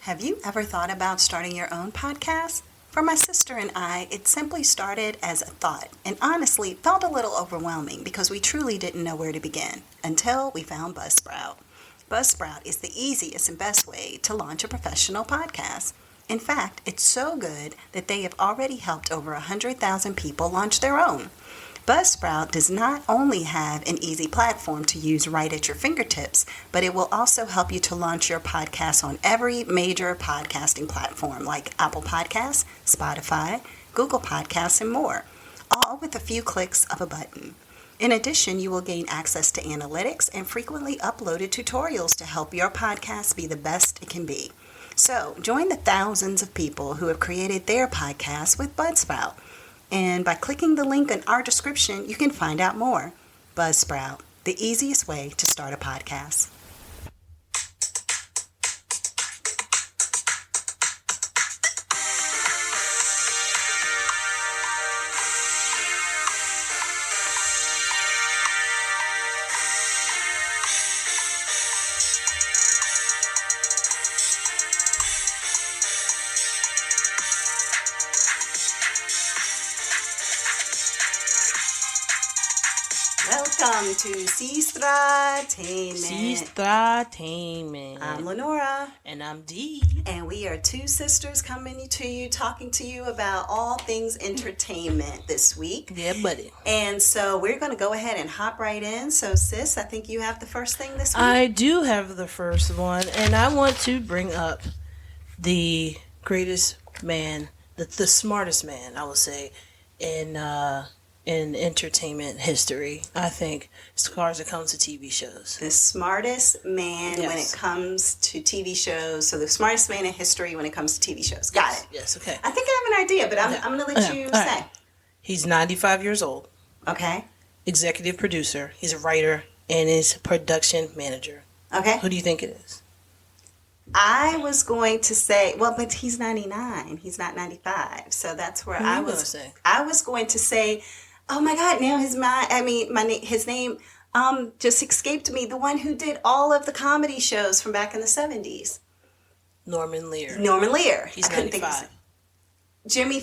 Have you ever thought about starting your own podcast? For my sister and I, it simply started as a thought and honestly felt a little overwhelming because we truly didn't know where to begin until we found Buzzsprout. Buzzsprout is the easiest and best way to launch a professional podcast. In fact, it's so good that they have already helped over 100,000 people launch their own. Buzzsprout does not only have an easy platform to use right at your fingertips, but it will also help you to launch your podcast on every major podcasting platform like Apple Podcasts, Spotify, Google Podcasts, and more, all with a few clicks of a button. In addition, you will gain access to analytics and frequently uploaded tutorials to help your podcast be the best it can be. So, join the thousands of people who have created their podcasts with Buzzsprout. And by clicking the link in our description, you can find out more. Buzzsprout, the easiest way to start a podcast. Welcome to Sestra-Tainment. Sestra-Tainment. I'm Lenora. And I'm Dee. And we are two sisters coming to you, talking to you about all things entertainment this week. Yeah, buddy. And so we're going to go ahead and hop right in. So, sis, I think you have the first thing this week. I do have the first one, and I want to bring up the greatest man, the smartest man, I would say, in entertainment history, I think, as far as it comes to TV shows. The smartest man when it comes to TV shows. So the smartest man in history when it comes to TV shows. Got it. Yes, okay. I think I have an idea, but I'm going to let you say. Right. He's 95 years old. Okay. Executive producer. He's a writer and is production manager. Okay. Who do you think it is? I was going to say, well, but he's 99. He's not 95. So that's where I was. Say? I was going to say, oh my God, now his name just escaped me. The one who did all of the comedy shows from back in the 70s. Norman Lear. He's 95. Jimmy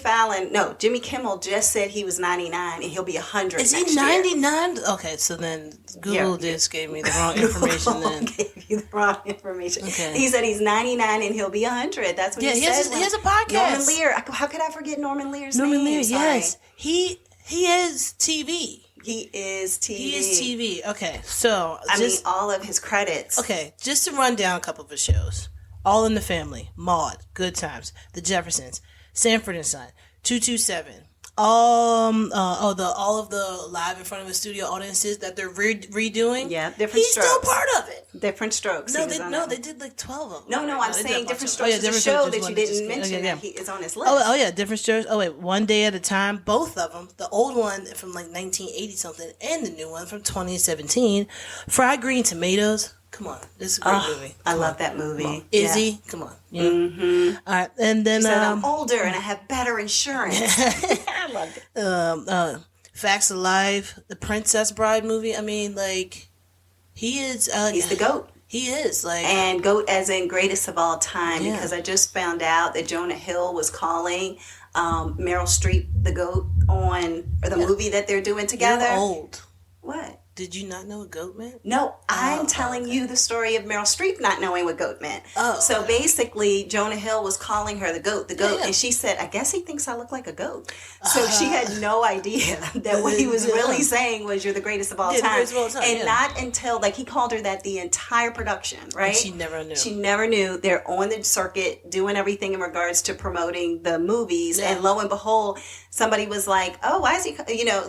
Kimmel just said he was 99 and he'll be 100 Is next he 99? year. Okay, so then Google just gave me the wrong information then. Gave you the wrong information. Okay. He said he's 99 and he'll be 100. That's what he said. He has a podcast. Norman Lear. How could I forget Norman Lear's name? Norman Lear, Sorry. yes. He is TV. He is TV. Okay, so all of his credits. Okay, just to run down a couple of his shows. All in the Family, Maude, Good Times, The Jeffersons, Sanford and Son, 227. All of the live in front of the studio audiences that they're redoing. Yeah, different He's strokes. still part of it. Different Strokes. They did like 12 of them. No, I'm saying Different Strokes is a show that you didn't mention that he is on his list. Oh yeah, Different Strokes. Oh wait, One Day at a Time. Both of them. The old one from like 1980 something and the new one from 2017. Fried Green Tomatoes. Come on, this is a great movie. I love that movie. Izzy, come on. You know? Mm-hmm. All right, and then I'm older and I have better insurance. I love it. Facts of Life, the Princess Bride movie. I mean, like, he is. He's the GOAT. He is and GOAT as in greatest of all time. Yeah. Because I just found out that Jonah Hill was calling Meryl Streep the GOAT on the movie that they're doing together. You're old. What? Did you not know what GOAT meant? No, I'm telling you the story of Meryl Streep not knowing what GOAT meant. So basically, Jonah Hill was calling her the GOAT, and she said, I guess he thinks I look like a goat. So she had no idea that what he was really saying was you're the greatest of all time. And not until, he called her that the entire production, right? And she never knew. They're on the circuit doing everything in regards to promoting the movies. Yeah. And lo and behold, somebody was like, oh, why is he,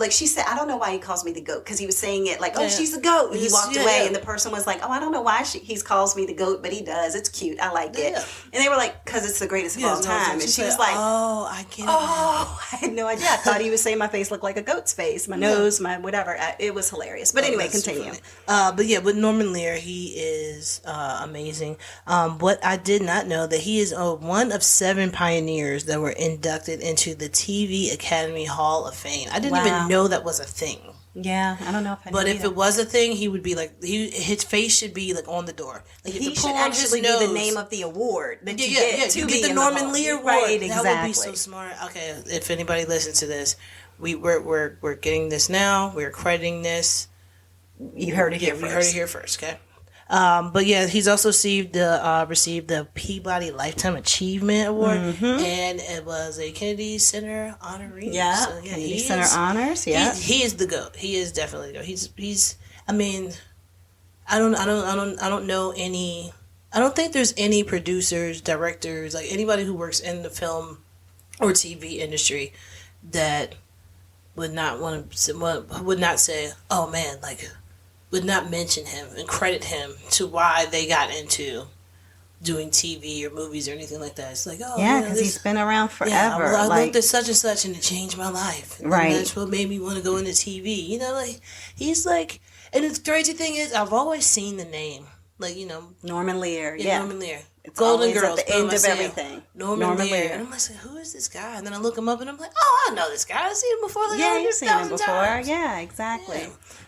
she said, I don't know why he calls me the GOAT, because he was saying it she's a goat. And he walked away, and the person was like, oh, I don't know why he calls me the GOAT, but he does. It's cute. I like it. And they were like, because it's the greatest of all time. And she was like, oh, I get it. Oh, I had no idea. I thought he was saying my face looked like a goat's face, my nose, my whatever. It was hilarious. But anyway, continue. With Norman Lear, he is amazing. What I did not know, that he is one of 7 pioneers that were inducted into the TV Academy Hall of Fame. I didn't even know that was a thing. Yeah, I don't know if I But know if either. it was a thing, he would be like, his face should be like on the door. Like He should actually be the name of the award that you get to you be get the in Norman Hall. Lear award. Right, That would be so smart. Okay, if anybody listens to this, we're getting this now. We're crediting this. You heard it here first. We heard it here first. Okay. But yeah, he's also received the Peabody Lifetime Achievement Award, and it was a Kennedy Center honoree. Yeah, so, Kennedy Center honors. Yeah, he is the GOAT. He is definitely the GOAT. He's. I mean, I don't know any. I don't think there's any producers, directors, like anybody who works in the film or TV industry that would not say, "Oh man," like. Would not mention him and credit him to why they got into doing TV or movies or anything like that. It's like, oh, yeah, because he's been around forever. Yeah, I looked at such and such and it changed my life. And right. That's what made me want to go into TV. You know, like, he's like, and the crazy thing is, I've always seen the name. Like, you know. Norman Lear, yeah. Norman Lear. It's Golden Girls. at the end of everything. Norman Lear. And I'm like, who is this guy? And then I look him up and I'm like, oh, I know this guy. I've seen him before. Like, yeah, you've seen him before. Times. Yeah, exactly.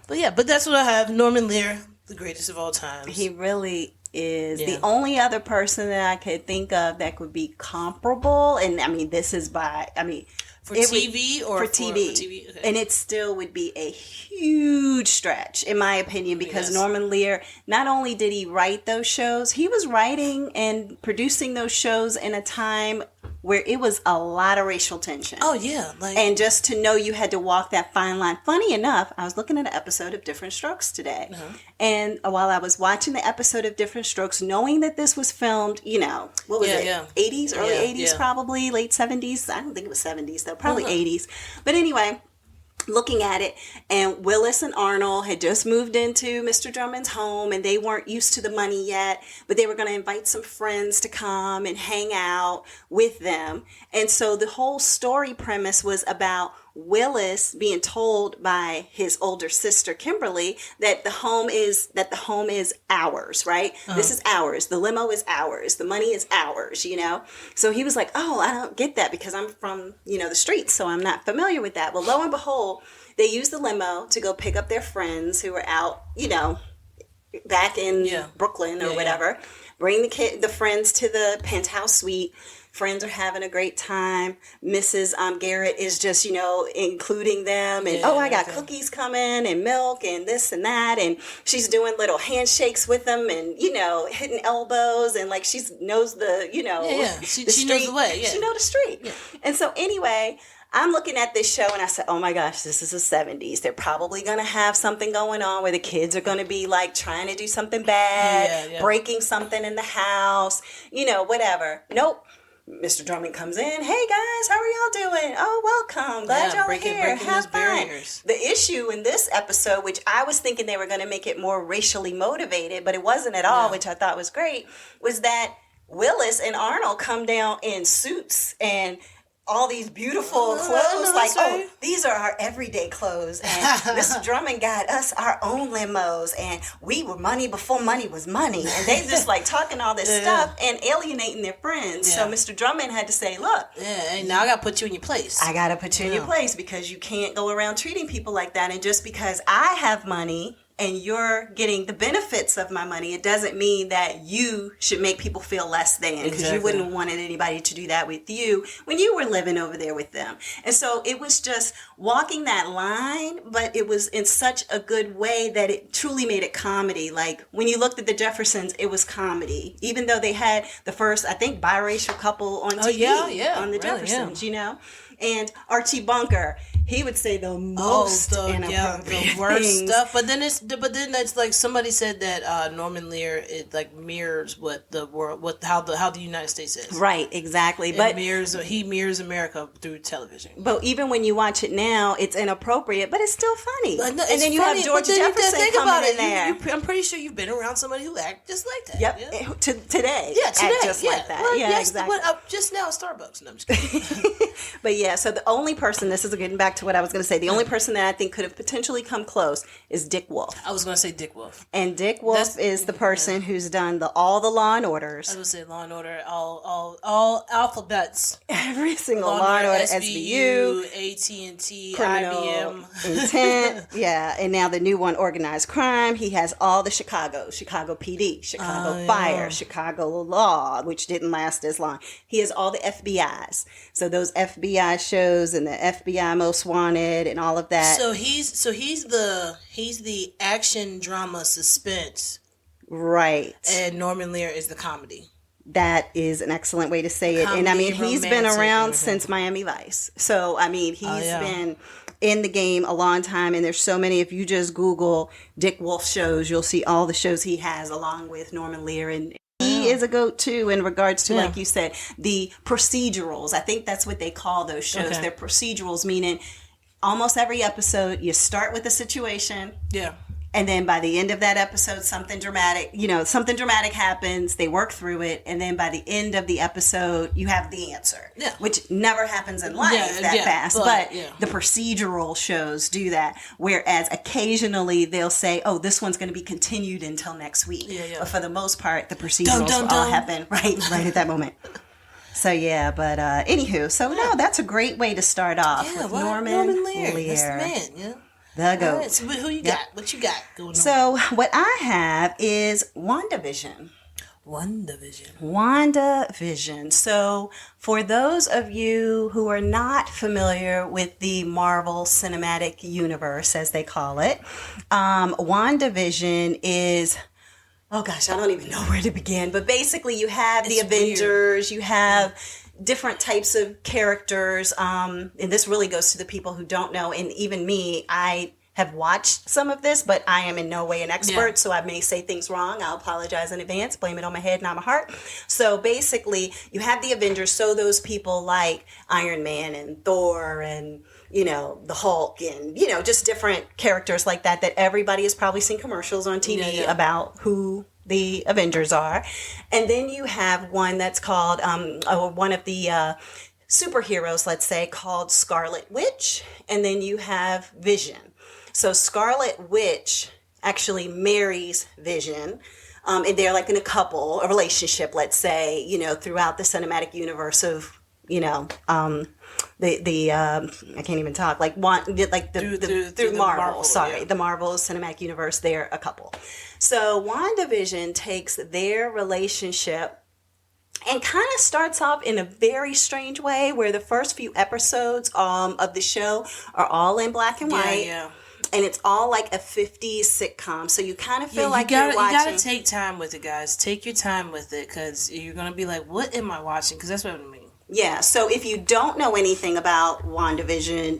Yeah. But that's what I have. Norman Lear, the greatest of all time. He really is. The only other person that I could think of that could be comparable, and I mean, this is for TV or for TV. Okay. And it still would be a huge stretch, in my opinion, because Norman Lear, not only did he write those shows, he was writing and producing those shows in a time where it was a lot of racial tension. Oh, yeah. And just to know you had to walk that fine line. Funny enough, I was looking at an episode of Different Strokes today. Uh-huh. And while I was watching the episode of Different Strokes, knowing that this was filmed, you know, what was it? 80s, early 80s probably, late 70s. I don't think it was 70s though, probably 80s. But anyway, looking at it, and Willis and Arnold had just moved into Mr. Drummond's home, and they weren't used to the money yet, but they were going to invite some friends to come and hang out with them. And so the whole story premise was about Willis being told by his older sister Kimberly that the home is ours, right? Uh-huh. This is ours. The limo is ours. The money is ours, you know? So he was like, oh, I don't get that because I'm from, you know, the streets, so I'm not familiar with that. Well, lo and behold, they used the limo to go pick up their friends who were out, you know, back in Brooklyn or whatever. Yeah. Bring the friends to the penthouse suite. Friends are having a great time. Mrs. Garrett is just, you know, including them. And, I got cookies coming and milk and this and that. And she's doing little handshakes with them and, you know, hitting elbows. And, like, she knows the, you know, She knows the way. Yeah. She knows the street. Yeah. And so, anyway, I'm looking at this show and I said, oh my gosh, this is the 70s. They're probably going to have something going on where the kids are going to be like trying to do something bad, breaking something in the house, you know, whatever. Nope. Mr. Drummond comes in. Hey guys, how are y'all doing? Oh, welcome. Glad y'all are here. Have fun. Barriers. The issue in this episode, which I was thinking they were going to make it more racially motivated, but it wasn't at all, which I thought was great, was that Willis and Arnold come down in suits and all these beautiful clothes, these are our everyday clothes, and Mr. Drummond got us our own limos, and we were money before money was money, and they just like talking all this stuff and alienating their friends. So Mr. Drummond had to say, look, and now I gotta put you in your place. I gotta put you in your place because you can't go around treating people like that, and just because I have money and you're getting the benefits of my money, it doesn't mean that you should make people feel less than, because you wouldn't have wanted anybody to do that with you when you were living over there with them. And so it was just walking that line, but it was in such a good way that it truly made it comedy. Like when you looked at the Jeffersons, it was comedy, even though they had the first, I think, biracial couple on TV on the Jeffersons, you know? And Archie Bunker, he would say the most inappropriate the worst things. stuff. But then it's like somebody said that Norman Lear, it like mirrors what the world, how the United States is. Right, exactly. He mirrors America through television. But even when you watch it now, it's inappropriate, but it's still funny. No, and then you funny, have George Jefferson coming in there. I'm pretty sure you've been around somebody who act just like that. Yep. Yeah. Today. Yeah, today. Act just like that. Exactly. Just now at Starbucks. No, I'm just kidding. But so the only person, this is getting back back to what I was going to say. The only person that I think could have potentially come close is Dick Wolf. I was going to say Dick Wolf. And Dick Wolf is the person who's done all the Law and Orders. I was going to say Law and Order, all alphabets. Every single Law and Order, SVU, AT&T, Criminal IBM. Intent. Yeah, and now the new one, Organized Crime. He has all the Chicago PD, Chicago Fire, Chicago Law, which didn't last as long. He has all the FBIs. So those FBI shows and the FBI Most Wanted and all of that. So he's the action drama suspense. Right. And Norman Lear is the comedy. That is an excellent way to say it. And I mean, he's been around since Miami Vice. So, I mean, he's been in the game a long time. And there's so many, if you just Google Dick Wolf shows, you'll see all the shows he has along with Norman Lear. And he is a goat too in regards to, like you said, the procedurals. I think that's what they call those shows. They're procedurals, meaning almost every episode you start with a situation. Yeah. And then by the end of that episode, something dramatic happens. They work through it. And then by the end of the episode, you have the answer. Yeah. Which never happens in life that fast. But the procedural shows do that. Whereas occasionally they'll say, oh, this one's going to be continued until next week. But for the most part, the procedurals will all happen right at that moment. So, but anywho. So, no, that's a great way to start off with Norman Lear. That's the man, yeah. The goat. Right, so who you got? What you got going on? So what I have is WandaVision. WandaVision. So for those of you who are not familiar with the Marvel Cinematic Universe, as they call it, WandaVision is... Oh gosh, I don't even know where to begin. But basically you have the Avengers, you have... different types of characters, and this really goes to the people who don't know, and even me, I have watched some of this, but I am in no way an expert, so I may say things wrong. I'll apologize in advance, blame it on my head, not my heart. So basically, you have the Avengers, so those people like Iron Man and Thor and, the Hulk and, just different characters like that everybody has probably seen commercials on TV about who the Avengers are. And then you have one that's called, one of the superheroes, let's say, called Scarlet Witch. And then you have Vision. So Scarlet Witch actually marries Vision. And they're like in a relationship, let's say, throughout the cinematic universe of, I can't even talk, through Marvel, the Marvel Cinematic Universe, they're a couple. So WandaVision takes their relationship and kind of starts off in a very strange way where the first few episodes of the show are all in black and white. And it's all like a 50s sitcom. So you kind of feel you're watching. You got to take time with it, guys. Take your time with it because you're going to be like, what am I watching? Because that's what I mean. Yeah, so if you don't know anything about WandaVision,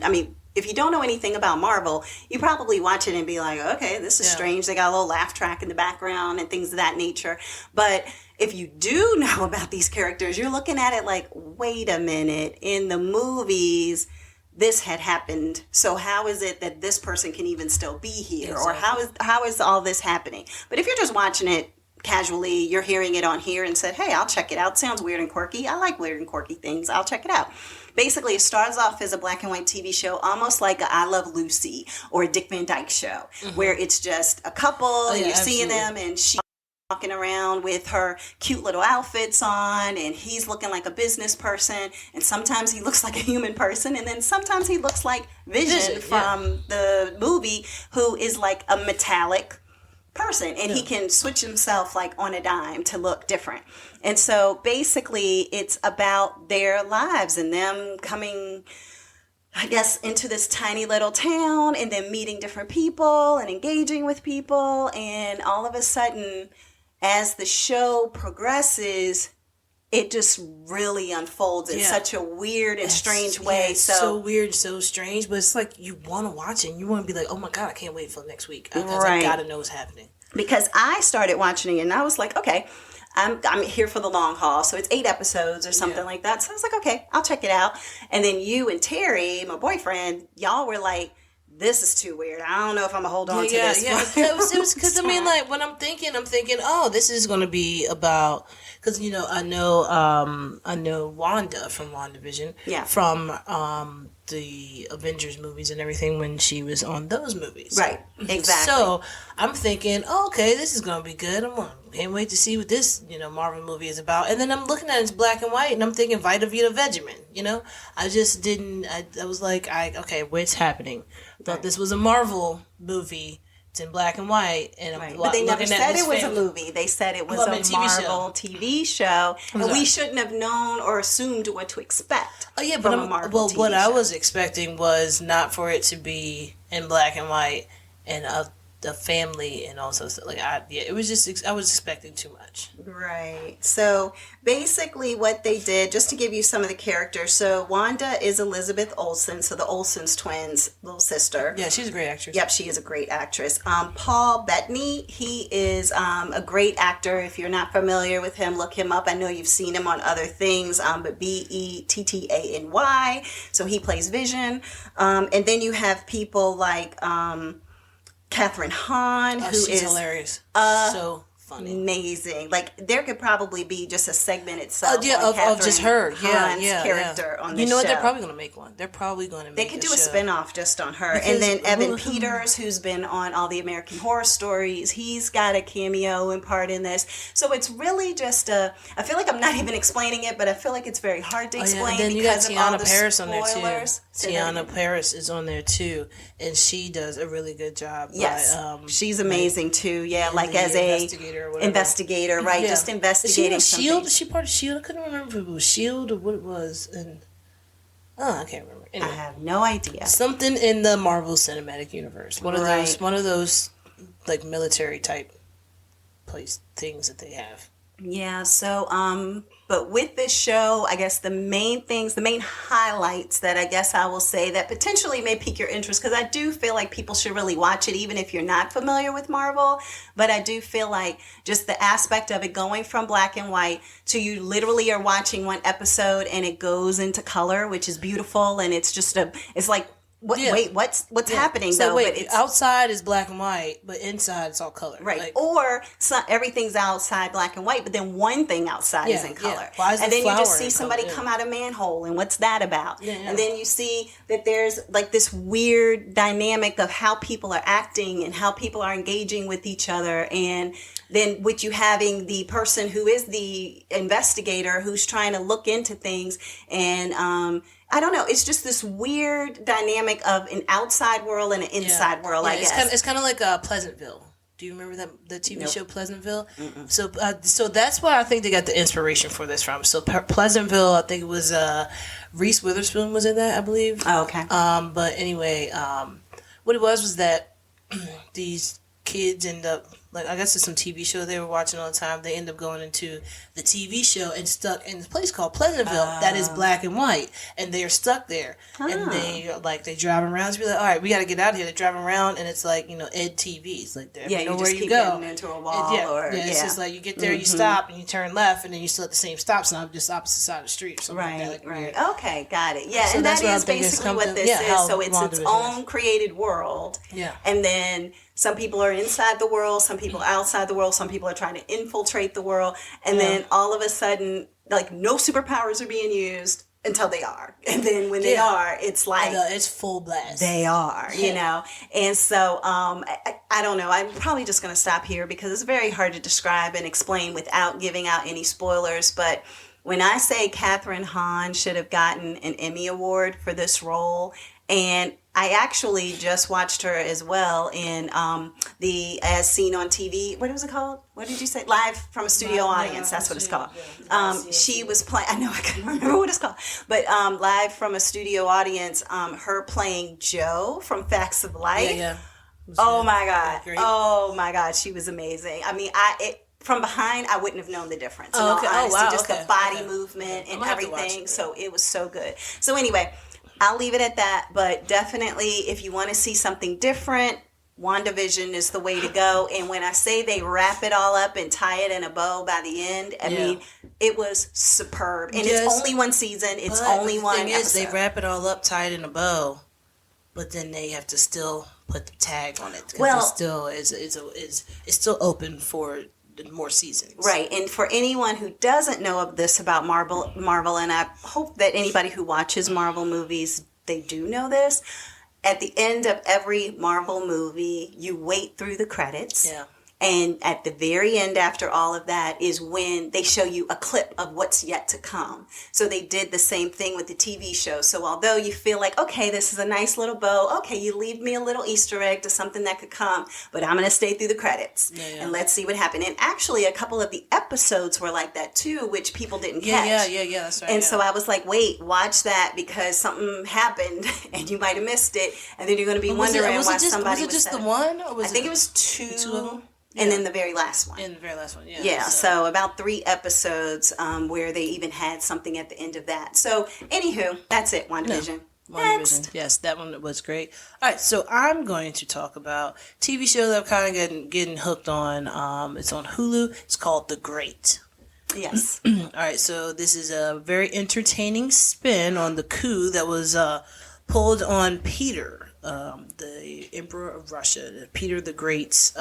if you don't know anything about Marvel, you probably watch it and be like, okay, this is strange. They got a little laugh track in the background and things of that nature. But if you do know about these characters, you're looking at it like, wait a minute, in the movies, this had happened. So how is it that this person can even still be here? Exactly. Or how is all this happening? But if you're just watching it casually, you're hearing it on here and said, hey, I'll check it out. Sounds weird and quirky. I like weird and quirky things. I'll check it out. Basically, it starts off as a black and white TV show, almost like a I Love Lucy or a Dick Van Dyke Show, where it's just a couple and you're seeing them and she's walking around with her cute little outfits on and he's looking like a business person and sometimes he looks like a human person and then sometimes he looks like Vision from the movie, who is like a metallic person and he can switch himself like on a dime to look different. And so basically it's about their lives and them coming, I guess, into this tiny little town and then meeting different people and engaging with people. And all of a sudden, as the show progresses, it just really unfolds in such a weird and strange way. It's so weird, so strange, but it's like you want to watch it and you want to be like, oh my God, I can't wait for next week. Because I got to know what's happening. Because I started watching it and I was like, okay, I'm here for the long haul. So it's 8 episodes or something like that. So I was like, okay, I'll check it out. And then you and Terry, my boyfriend, y'all were like, this is too weird. I don't know if I'm gonna hold on to this. It was because I mean, like when I'm thinking, oh, this is gonna be about because I know Wanda from WandaVision, from the Avengers movies and everything when she was on those movies, right? Exactly. So I'm thinking, okay, this is gonna be good. Can't wait to see what this Marvel movie is about. And then I'm looking at it, it's black and white, and I'm thinking Vita Vita Vegemin. I just didn't. I was like, okay, what's happening? Thought this was a Marvel movie. It's in black and white, and but they never said it was a movie. They said it was a Marvel TV show, and we shouldn't have known or assumed what to expect. Oh yeah, but what I was expecting was not for it to be in black and white and the family and also it was just I was expecting too much. Right. So basically what they did, just to give you some of the characters, so Wanda is Elizabeth Olsen, so the Olsen's twins' little sister. Yeah, she's a great actress. Yep, she is a great actress. Paul Bettany, he is a great actor. If you're not familiar with him, look him up. I know you've seen him on other things, but Bettany, so he plays Vision. And then you have people like Catherine Hahn, who is hilarious. So funny. Amazing. Like there could probably be just a segment itself of just her. Hahn's character on this show. You know what? They're probably going to make one. They're probably going to make They could do a spinoff just on her. And then Evan Peters, who's been on all the American Horror Stories, he's got a cameo and part in this. So it's really just I feel like I'm not even explaining it, but I feel like it's very hard to explain because of all the spoilers. On there too. Tiana Paris is on there too, and she does a really good job. Yes, she's amazing too. Yeah, like as a investigator, right? Yeah. Just investigating something. Shield? Is she part of Shield? I couldn't remember if it was Shield or what it was. And I can't remember. Anyway, I have no idea. Something in the Marvel Cinematic Universe. One of those like military type place things that they have. Yeah, so but with this show, I guess the main highlights that I guess I will say that potentially may pique your interest, because I do feel like people should really watch it even if you're not familiar with Marvel, but I do feel like just the aspect of it going from black and white to you literally are watching one episode and it goes into color, which is beautiful, and it's just it's like wait, what's happening so though? Wait, but outside is black and white, but inside it's all color. Right. Or everything's outside black and white, but then one thing outside is in color. Why is and then you just see somebody color? come out of manhole, and what's that about? Yeah. And then you see that there's like this weird dynamic of how people are acting and how people are engaging with each other, and then with you having the person who is the investigator who's trying to look into things, and I don't know. It's just this weird dynamic of an outside world and an inside world, I guess. It's kind of like Pleasantville. Do you remember the TV show Pleasantville? Mm-mm. So that's where I think they got the inspiration for this from. So Pleasantville, I think it was Reese Witherspoon was in that, I believe. Oh, okay. But anyway, what it was that these kids end up, like, I guess it's some TV show they were watching all the time. They end up going into the TV show and stuck in this place called Pleasantville that is black and white, and they are stuck there. And they driving around. So be like, all right, we got to get out of here. They're driving around, and it's like Ed TV. It's like you know just where keep you go into a wall, it's just like you get there, you stop, and you turn left, and then you still at the same stop sign, just opposite side of the street. Or something like that, right. Okay, got it. Yeah, so and that is basically what this is. So it's its own created world. Yeah, and then some people are inside the world, some people outside the world, some people are trying to infiltrate the world, and then all of a sudden, like, no superpowers are being used until they are. And then when they are, it's like... it's full blast. They are, you know. And so, I don't know. I'm probably just going to stop here because it's very hard to describe and explain without giving out any spoilers. But when I say Catherine Hahn should have gotten an Emmy Award for this role, and I actually just watched her as well in the As Seen on TV. What was it called? What did you say? Live from a Studio Audience. That's what it's called. She was playing. I know I couldn't remember what it's called, but Live from a Studio Audience. Her playing Jo from Facts of Life. Oh my God! Oh my God! She was amazing. I mean, from behind, I wouldn't have known the difference. Oh, okay. Honesty, Oh, wow. Just the body movement and everything. So it was so good. So anyway, I'll leave it at that. But definitely, if you want to see something different, WandaVision is the way to go. And when I say they wrap it all up and tie it in a bow by the end, I mean, it was superb. And it's only one season. It's only one episode. The thing is, they wrap it all up, tie it in a bow. but then they have to still put the tag on it because Well, it still it's still open for more seasons. Right, and for anyone who doesn't know of this about Marvel, and I hope that anybody who watches Marvel movies, they do know this. At the end of every Marvel movie, you wait through the credits. Yeah. And at the very end, after all of that, is when they show you a clip of what's yet to come. So they did the same thing with the TV show. So although you feel like, okay, this is a nice little bow, okay, you leave me a little Easter egg to something that could come, but I'm going to stay through the credits. And let's see what happened. And actually, a couple of the episodes were like that too, which people didn't catch. Yeah, that's right. And so I was like, wait, watch that because something happened and you might have missed it. And then you're going to be wondering why somebody was it just the one? Or was I think it was two of them? And then the very last one. In the very last one, yeah. Yeah, so about 3 episodes where they even had something at the end of that. So, anywho, that's it, WandaVision. WandaVision. Yes, that one was great. All right, so I'm going to talk about TV show that I'm kind of getting hooked on. It's on Hulu. It's called The Great. Yes. All right, so this is a very entertaining spin on the coup that was pulled on Peter, the Emperor of Russia, Peter the Great's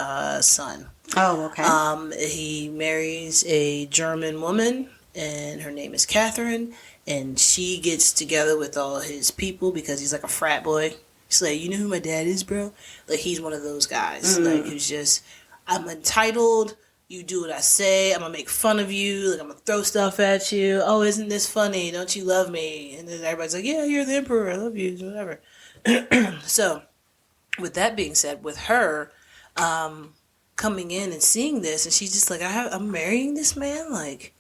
son. Oh, okay. He marries a German woman, and her name is Catherine, and she gets together with all his people because he's like a frat boy. He's like, you know who my dad is, bro? Like, he's one of those guys, like, who's just, I'm entitled, you do what I say, I'm gonna make fun of you, like, I'm gonna throw stuff at you, oh, isn't this funny, don't you love me? And then everybody's like, yeah, you're the emperor, I love you, whatever. So, with that being said, with her coming in and seeing this, and she's just like, I'm marrying this man. Like,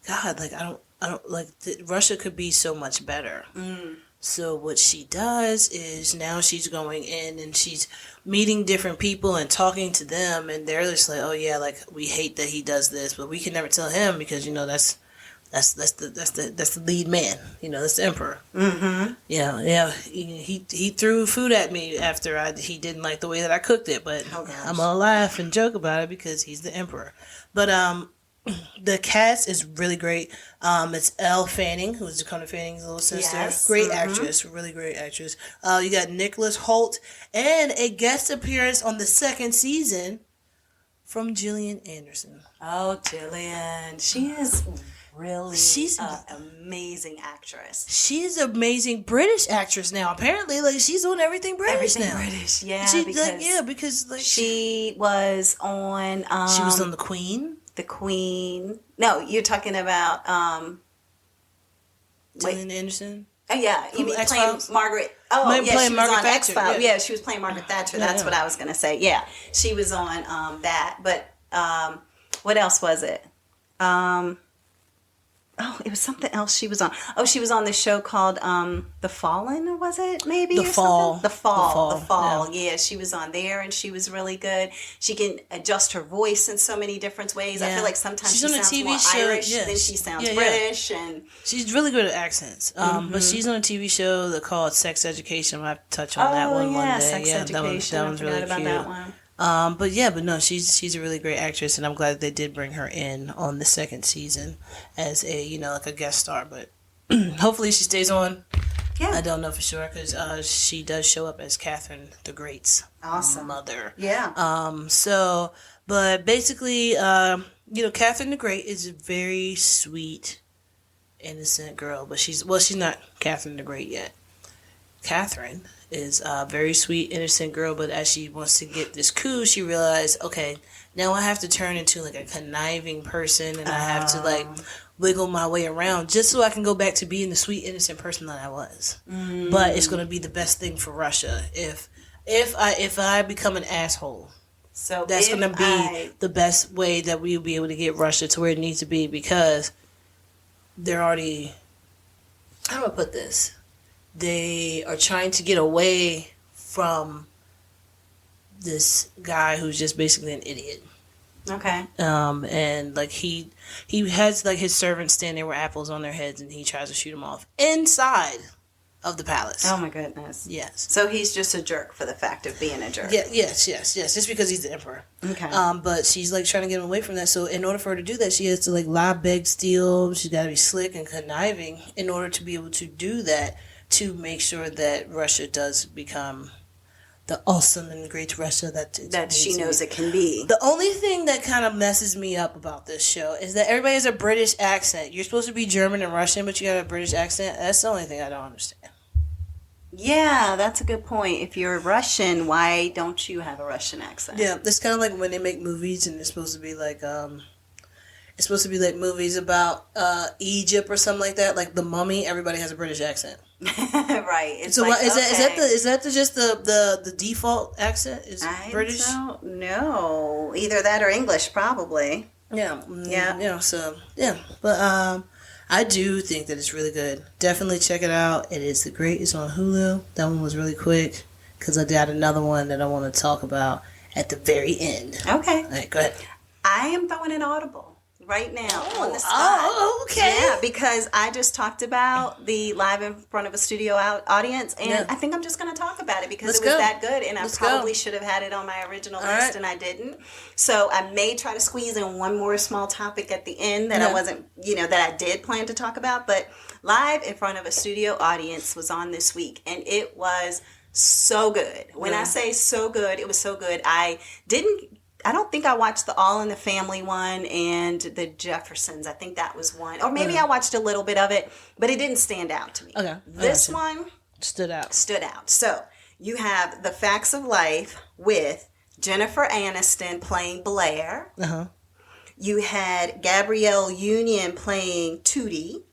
God, like I don't like Russia could be so much better. So what she does is now she's going in and she's meeting different people and talking to them, and they're just like, oh yeah, like we hate that he does this, but we can never tell him because that's the lead man. You know, that's the emperor. Mm-hmm. Yeah. He threw food at me after he didn't like the way that I cooked it, but I'm gonna laugh and joke about it because he's the emperor. But the cast is really great. It's Elle Fanning, who's Dakota Fanning's little sister. Yes. Great actress, really great actress. You got Nicholas Hoult and a guest appearance on the 2nd season from Gillian Anderson. Oh, Gillian, she is. She's an amazing actress. She's an amazing British actress now. Apparently, like she's on everything British now. British, yeah. Because she was on. She was on The Queen. The Queen. No, you're talking about Gillian Anderson. Oh yeah, you mean playing Margaret? Oh yeah, she was Margaret on Thatcher. X-Files. Yeah, she was playing Margaret Thatcher. That's what I was gonna say. Yeah, she was on that. But what else was it? Oh, it was something else she was on. Oh, she was on this show called The Fallen, or was it maybe? The Fall. The Fall. Yeah, she was on there, and she was really good. She can adjust her voice in so many different ways. I feel like sometimes she sounds more Irish, then she sounds British, and she's really good at accents. But she's on a TV show called Sex Education. I'll have to touch on that one day. Sex Education. That one's really cute. That one. But no, she's a really great actress, and I'm glad they did bring her in on the 2nd season as a like a guest star. But hopefully she stays on. Yeah, I don't know for sure because she does show up as Catherine the Great's mother. Yeah. But basically, Catherine the Great is a very sweet, innocent girl, but she's not Catherine the Great yet. Catherine is a very sweet, innocent girl, but as she wants to get this coup, she realized, okay, now I have to turn into like a conniving person, and I have to like wiggle my way around just so I can go back to being the sweet, innocent person that I was. But it's going to be the best thing for Russia if I become an asshole. So that's going to be the best way that we'll be able to get Russia to where it needs to be, because they're already, how do I put this? They are trying to get away from this guy who's just basically an idiot. Okay. And like he has like his servants stand there with apples on their heads, and he tries to shoot them off inside of the palace. Oh my goodness. Yes. So he's just a jerk for the fact of being a jerk. Yeah. Yes. Just because he's the emperor. Okay. But she's like trying to get him away from that. So in order for her to do that, she has to like lie, beg, steal. She's got to be slick and conniving in order to be able to do that. to make sure that Russia does become the awesome and great Russia that she knows it can be. The only thing that kind of messes me up about this show is that everybody has a British accent. You're supposed to be German and Russian, but you got a British accent. That's the only thing I don't understand. Yeah, that's a good point. If you're Russian, why don't you have a Russian accent? Yeah, it's kind of like when they make movies and it's supposed to be like movies about Egypt or something like that, like The Mummy. Everybody has a British accent. Right. It's so like, is that just the default accent? Is British? I don't know. Either that or English, probably. Yeah. But I do think that it's really good. Definitely check it out. It is great. It's on Hulu. That one was really quick because I got another one that I want to talk about at the very end. Okay. All right, go ahead. I am throwing an Audible right now on the spot. Oh, okay. Yeah, because I just talked about the live in front of a studio audience, and I think I'm just going to talk about it because it was that good, and I probably should have had it on my original list, and I didn't. So I may try to squeeze in one more small topic at the end that I wasn't, that I did plan to talk about, but live in front of a studio audience was on this week, and it was so good. When I say so good, it was so good. I don't think I watched the All in the Family one and the Jeffersons. I think that was one. Or maybe I watched a little bit of it, but it didn't stand out to me. Okay. This one stood out. So you have The Facts of Life with Jennifer Aniston playing Blair. Uh-huh. You had Gabrielle Union playing Tootie.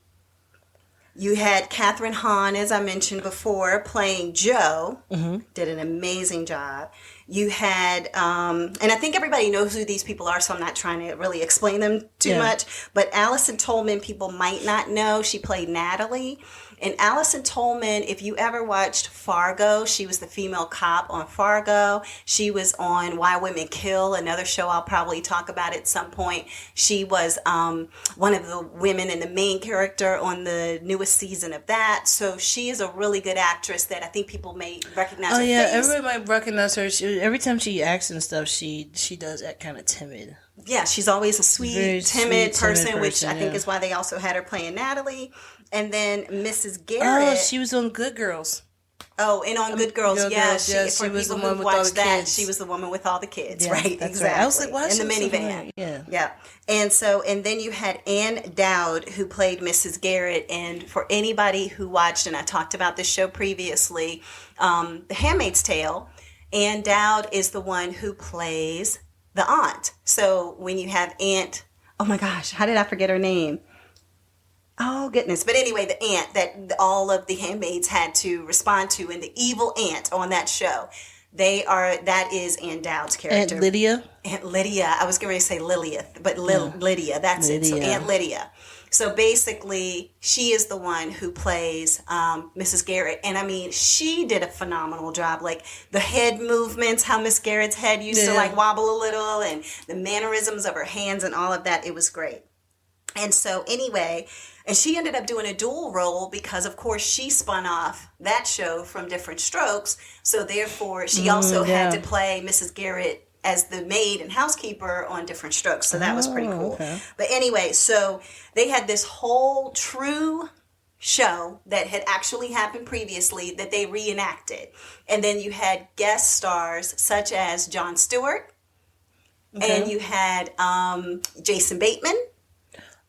You had Katherine Hahn, as I mentioned before, playing Jo. Mm-hmm. Did an amazing job. You had, and I think everybody knows who these people are, so I'm not trying to really explain them too much. But Allison Tolman, people might not know. She played Natalie. And Allison Tolman, if you ever watched Fargo, she was the female cop on Fargo. She was on Why Women Kill, another show I'll probably talk about at some point. She was one of the women and the main character on the newest season of that. So she is a really good actress that I think people may recognize her face. Everybody might recognize her. Every time she acts and stuff, she does act kind of timid. Yeah, she's always a sweet, timid person, which I think is why they also had her playing Natalie. And then Mrs. Garrett. Oh, she was on Good Girls. Oh, and on Good Girls, she was the one with all the kids. She was the woman with all the kids, right? Exactly. Right. I was like, why? In the minivan. Yeah. And then you had Ann Dowd, who played Mrs. Garrett. And for anybody who watched, and I talked about this show previously, The Handmaid's Tale, Ann Dowd is the one who plays the aunt. So when you have Aunt, oh my gosh, how did I forget her name? Oh, goodness. But anyway, the aunt that all of the handmaids had to respond to, and the evil aunt on that show, that is Ann Dowd's character. Aunt Lydia? Aunt Lydia. I was going to say Lilith, but Lydia, that's Lydia. It. So Aunt Lydia. So basically, she is the one who plays Mrs. Garrett. And I mean, she did a phenomenal job. Like the head movements, how Miss Garrett's head used to like wobble a little, and the mannerisms of her hands and all of that. It was great. And so anyway, and she ended up doing a dual role because, of course, she spun off that show from Different Strokes. So therefore, she also had to play Mrs. Garrett as the maid and housekeeper on Different Strokes. So that was pretty cool. Okay. But anyway, so they had this whole true show that had actually happened previously that they reenacted. And then you had guest stars such as Jon Stewart. Okay. And you had Jason Bateman.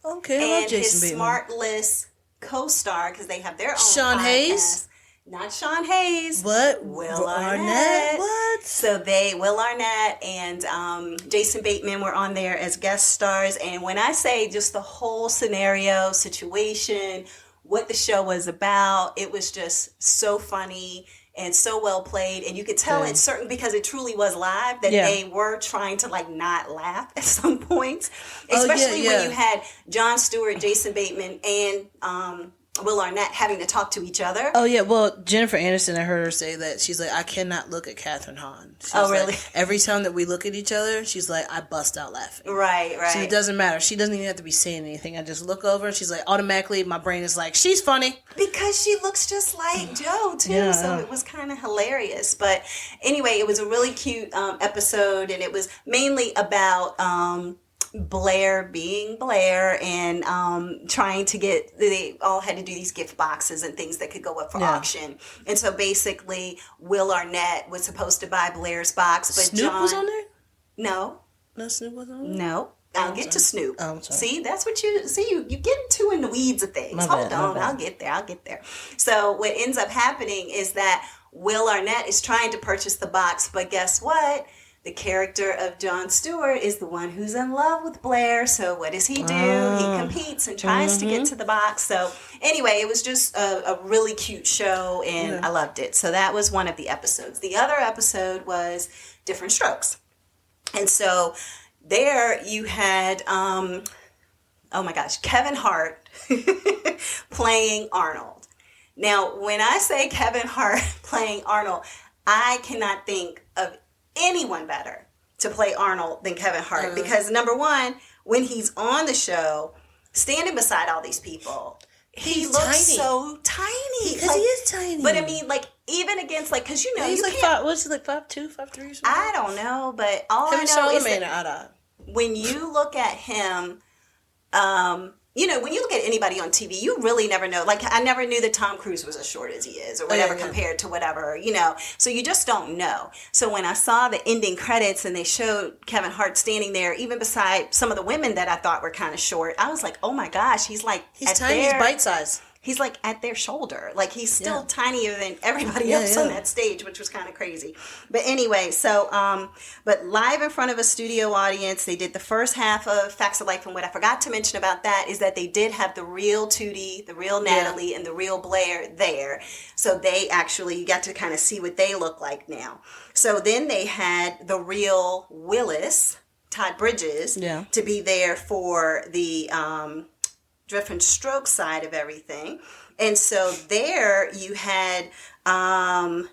Okay, and his Smartless co-star, because they have their own Sean podcast. Hayes? Not Sean Hayes. What? Will Arnett. What? So Will Arnett and Jason Bateman were on there as guest stars. And when I say just the whole scenario, situation, what the show was about, it was just so funny and so well played, and you could tell it's certain because it truly was live that they were trying to like not laugh at some points, especially when you had Jon Stewart, Jason Bateman, and Will Arnett having to talk to each other. Oh yeah, well Jennifer Aniston, I heard her say that she's like, I cannot look at Katherine Hahn. Really? Like, every time that we look at each other, she's like, I bust out laughing. Right. So it doesn't matter. She doesn't even have to be saying anything. I just look over and she's like, automatically my brain is like, she's funny. Because she looks just like Jo too, so it was kind of hilarious. But anyway, it was a really cute episode, and it was mainly about Blair being Blair and trying to get, they all had to do these gift boxes and things that could go up for auction. And so basically, Will Arnett was supposed to buy Blair's box, but Snoop John was on there? No. No, Snoop was on there? No. I'll get to Snoop. Oh, I'm sorry. See, that's what you get too in the weeds of things. Hold on, I'll get there. So what ends up happening is that Will Arnett is trying to purchase the box, but guess what? The character of Jon Stewart is the one who's in love with Blair. So what does he do? He competes and tries to get to the box. So anyway, it was just a really cute show, and I loved it. So that was one of the episodes. The other episode was Different Strokes. And so there you had, oh my gosh, Kevin Hart playing Arnold. Now, when I say Kevin Hart playing Arnold, I cannot think of anyone better to play Arnold than Kevin Hart. Because number one, when he's on the show, standing beside all these people, he looks tiny. So tiny. Because he is tiny. But I mean, like, even against, like, because you know, he's you like can't. What's he, like 5'2", 5'3" or something? I don't know, but all I know is that when you look at him, you know, when you look at anybody on TV, you really never know. Like, I never knew that Tom Cruise was as short as he is or whatever compared to whatever, you know. So you just don't know. So when I saw the ending credits and they showed Kevin Hart standing there, even beside some of the women that I thought were kind of short, I was like, oh my gosh, he's like, he's tiny, he's bite size. He's like at their shoulder. Like he's still tinier than everybody else on that stage, which was kind of crazy. But anyway, so, but live in front of a studio audience, they did the first half of Facts of Life. And what I forgot to mention about that is that they did have the real Tootie, the real Natalie, and the real Blair there. So they actually, you got to kind of see what they look like now. So then they had the real Willis, Todd Bridges, to be there for the, Different Stroke side of everything. And so there you had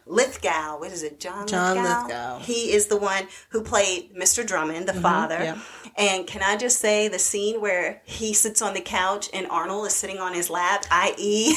Lithgow. What is it? John Lithgow. He is the one who played Mr. Drummond, the father. Yeah. And can I just say the scene where he sits on the couch and Arnold is sitting on his lap, i.e.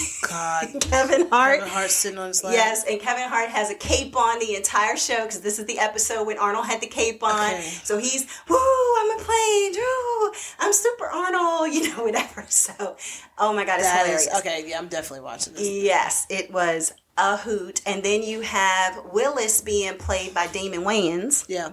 Kevin Hart. Kevin Hart sitting on his lap. Yes, and Kevin Hart has a cape on the entire show because this is the episode when Arnold had the cape on. Okay. So he's, woo, I'm a plane, woo, I'm Super Arnold, you know, whatever. So, oh my God, it's hilarious. Okay, yeah, I'm definitely watching this. Yes, it was a hoot. And then you have Willis being played by Damon Wayans. Yeah.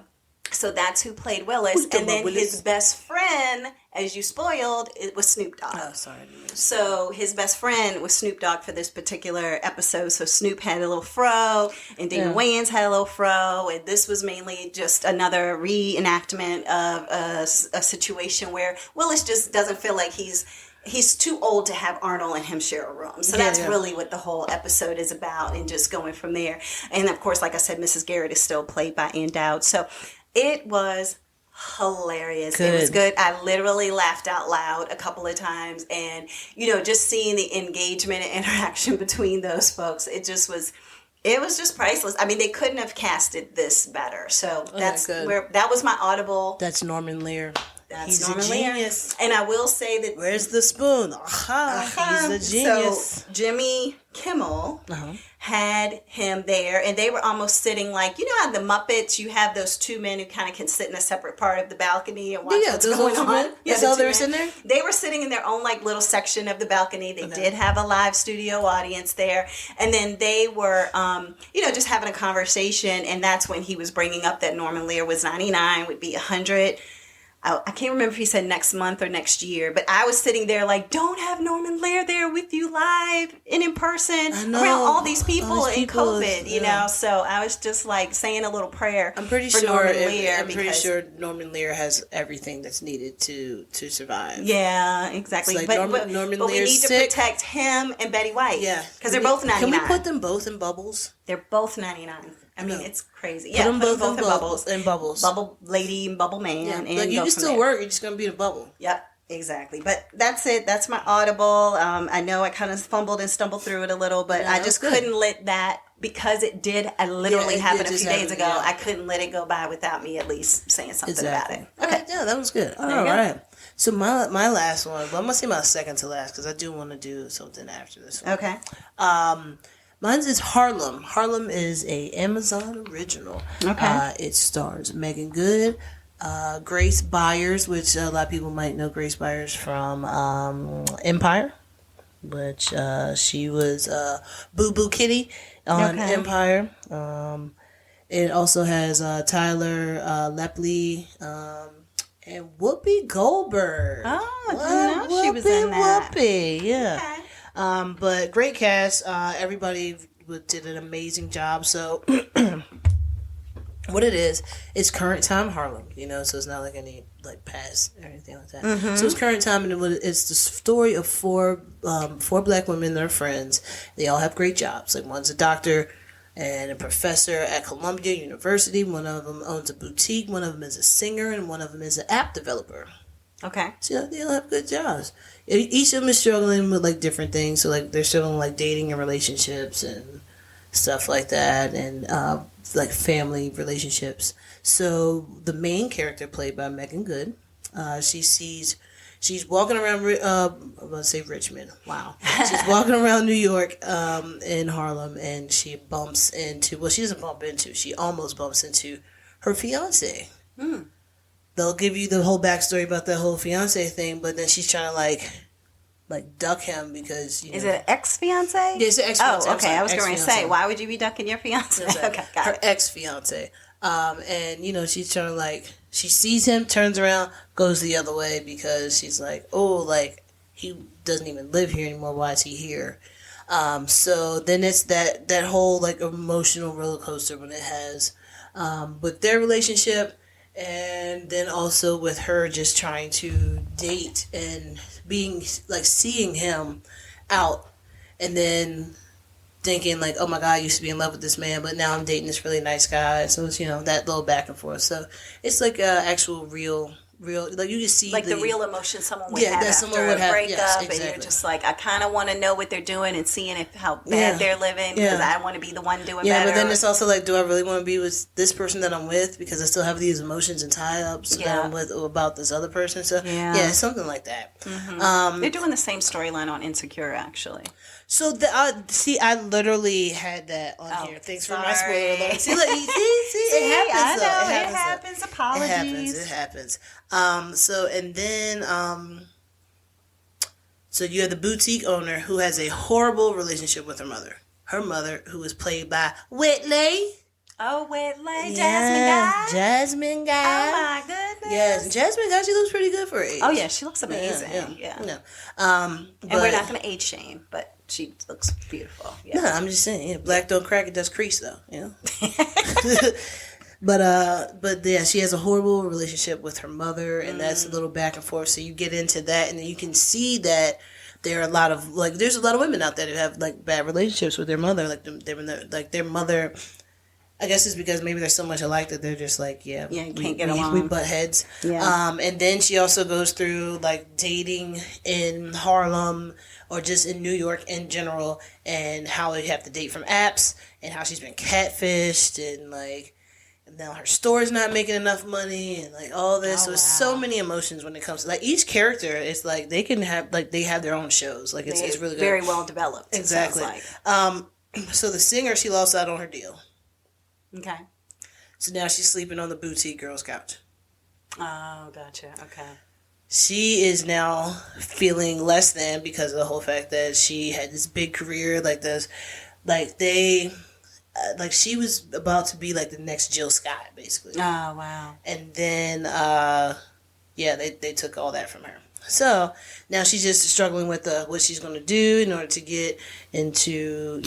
So that's who played Willis. And then his best friend, as you spoiled, it was Snoop Dogg. Oh, sorry. So his best friend was Snoop Dogg for this particular episode. So Snoop had a little fro, and Damon Wayans had a little fro. And this was mainly just another reenactment of a situation where Willis just doesn't feel like he's too old to have Arnold and him share a room. So that's really what the whole episode is about, and just going from there. And of course, like I said, Mrs. Garrett is still played by Ann Dowd. So it was hilarious. Good. It was good. I literally laughed out loud a couple of times. And, you know, just seeing the engagement and interaction between those folks, it was just priceless. I mean, they couldn't have casted this better. So that's where, that was my audible. That's Norman Lear. He's a genius. And I will say that... Where's the spoon? He's a genius. So Jimmy Kimmel had him there, and they were almost sitting like, you know how the Muppets, you have those two men who kind of can sit in a separate part of the balcony and watch what's going on. Yeah, so they were sitting there? They were sitting in their own like little section of the balcony. They did have a live studio audience there. And then they were, you know, just having a conversation, and that's when he was bringing up that Norman Lear was 99, would be 100. I can't remember if he said next month or next year, but I was sitting there like, don't have Norman Lear there with you live and in person around all these people in COVID, you know? So I was just like saying a little prayer. I'm pretty sure Norman Lear has everything that's needed to survive. Yeah, exactly. Like but Norman we need to protect him and Betty White. Yeah. Because they're both 99. Can we put them both in bubbles? They're both 99. I mean, it's crazy. Put them both in bubbles. Bubble lady and bubble man. Yeah. And like you can still work. You're just going to be in a bubble. Yep, exactly. But that's it. That's my audible. I know I kind of fumbled and stumbled through it a little, but I just couldn't let that, because it did literally happen a few days ago, I couldn't let it go by without me at least saying something about it. Okay. Yeah, that was good. All right. So my last one, well, I'm going to say my second to last, because I do want to do something after this one. Okay. Mine is Harlem. Harlem is a Amazon original. Okay. It stars Megan Good, Grace Byers, which a lot of people might know Grace Byers from Empire, which she was Boo Boo Kitty on Empire. It also has Tyler Lepley and Whoopi Goldberg. Oh, I didn't know she was in that. Whoopi, yeah. Okay. But great cast. Everybody did an amazing job. So what it is, it's current time Harlem, so it's not like any like past or anything like that. Mm-hmm. So it's current time, and it's the story of four black women that are friends. They all have great jobs. Like one's a doctor and a professor at Columbia University. One of them owns a boutique. One of them is a singer, and one of them is an app developer. Okay. So they all have good jobs. Each of them is struggling with like different things. So like they're struggling like dating and relationships and stuff like that, and like family relationships. So the main character, played by Megan Good, she's walking around. I'm gonna say Richmond. Wow. She's walking around New York, in Harlem, and she bumps into. Well, she doesn't bump into. She almost bumps into her fiance. Mm. They'll give you the whole backstory about that whole fiance thing, but then she's trying to like duck him because Is it an ex-fiance? Yeah, it's an ex-fiance. Oh, okay. I was going to say, why would you be ducking your fiance? Okay, got her ex-fiance. And she's trying to she sees him, turns around, goes the other way because she's like, oh, he doesn't even live here anymore. Why is he here? So then it's that whole emotional roller coaster when it has with their relationship. And then also with her just trying to date and being seeing him out, and then thinking oh my God, I used to be in love with this man, but now I'm dating this really nice guy. So it's that little back and forth. So it's actual real you just see the real emotion someone would have after a breakup, yes, exactly. And you're just I kind of want to know what they're doing and seeing how bad they're living because I want to be the one doing better. Yeah, but then it's also do I really want to be with this person that I'm with because I still have these emotions and tie-ups that I'm with about this other person. So something like that. Mm-hmm. They're doing the same storyline on Insecure, actually. So I literally had that on here. Thanks for my spoiler alert. See, it happens. It happens. Apologies. It happens. So you have the boutique owner who has a horrible relationship with her mother. Her mother, who is played by Whitley. Oh, Whitley, Jasmine Guy. Oh my goodness. Yes, Jasmine Guy. She looks pretty good for her age. Oh yeah, she looks amazing. Yeah. And we're not going to age shame, but she looks beautiful. Yeah. No, I'm just saying. Black don't crack, it does crease though. But yeah, she has a horrible relationship with her mother, and that's a little back and forth. So you get into that, and then you can see that there are a lot of there's a lot of women out there who have bad relationships with their mother, their mother. I guess it's because maybe they're so much alike that they're just you can't get along. We butt heads. Yeah. And then she also goes through dating in Harlem or just in New York in general, and how they have to date from apps, and how she's been catfished, and now her store's not making enough money, and all this. So it's so many emotions when it comes to each character. It's they can have they have their own shows. It's really good. Very well developed. Exactly. So the singer, she lost out on her deal. Okay. So now she's sleeping on the boutique girl's couch. Oh, gotcha. Okay. She is now feeling less than because of the whole fact that she had this big career she was about to be the next Jill Scott, basically. Oh, wow. And then, they took all that from her. So now she's just struggling with what she's going to do in order to get into,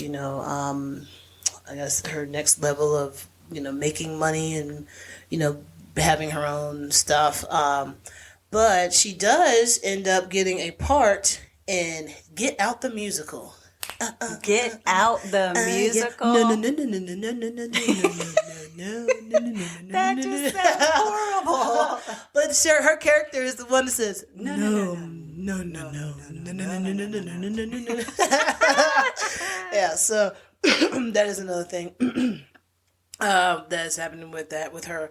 I guess her next level of, making money and, having her own stuff. But she does end up getting a part in Get Out the Musical. Get Out the Musical? No. That just sounds horrible. But her character is the one that says, no. Yeah, so that is another thing that's happening with her.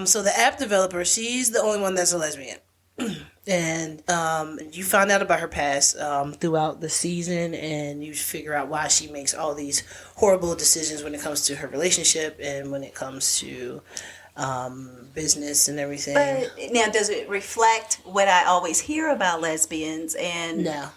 So the app developer, she's the only one that's a lesbian. And you find out about her past throughout the season, and you figure out why she makes all these horrible decisions when it comes to her relationship and when it comes to business and everything. But now, does it reflect what I always hear about lesbians? And No.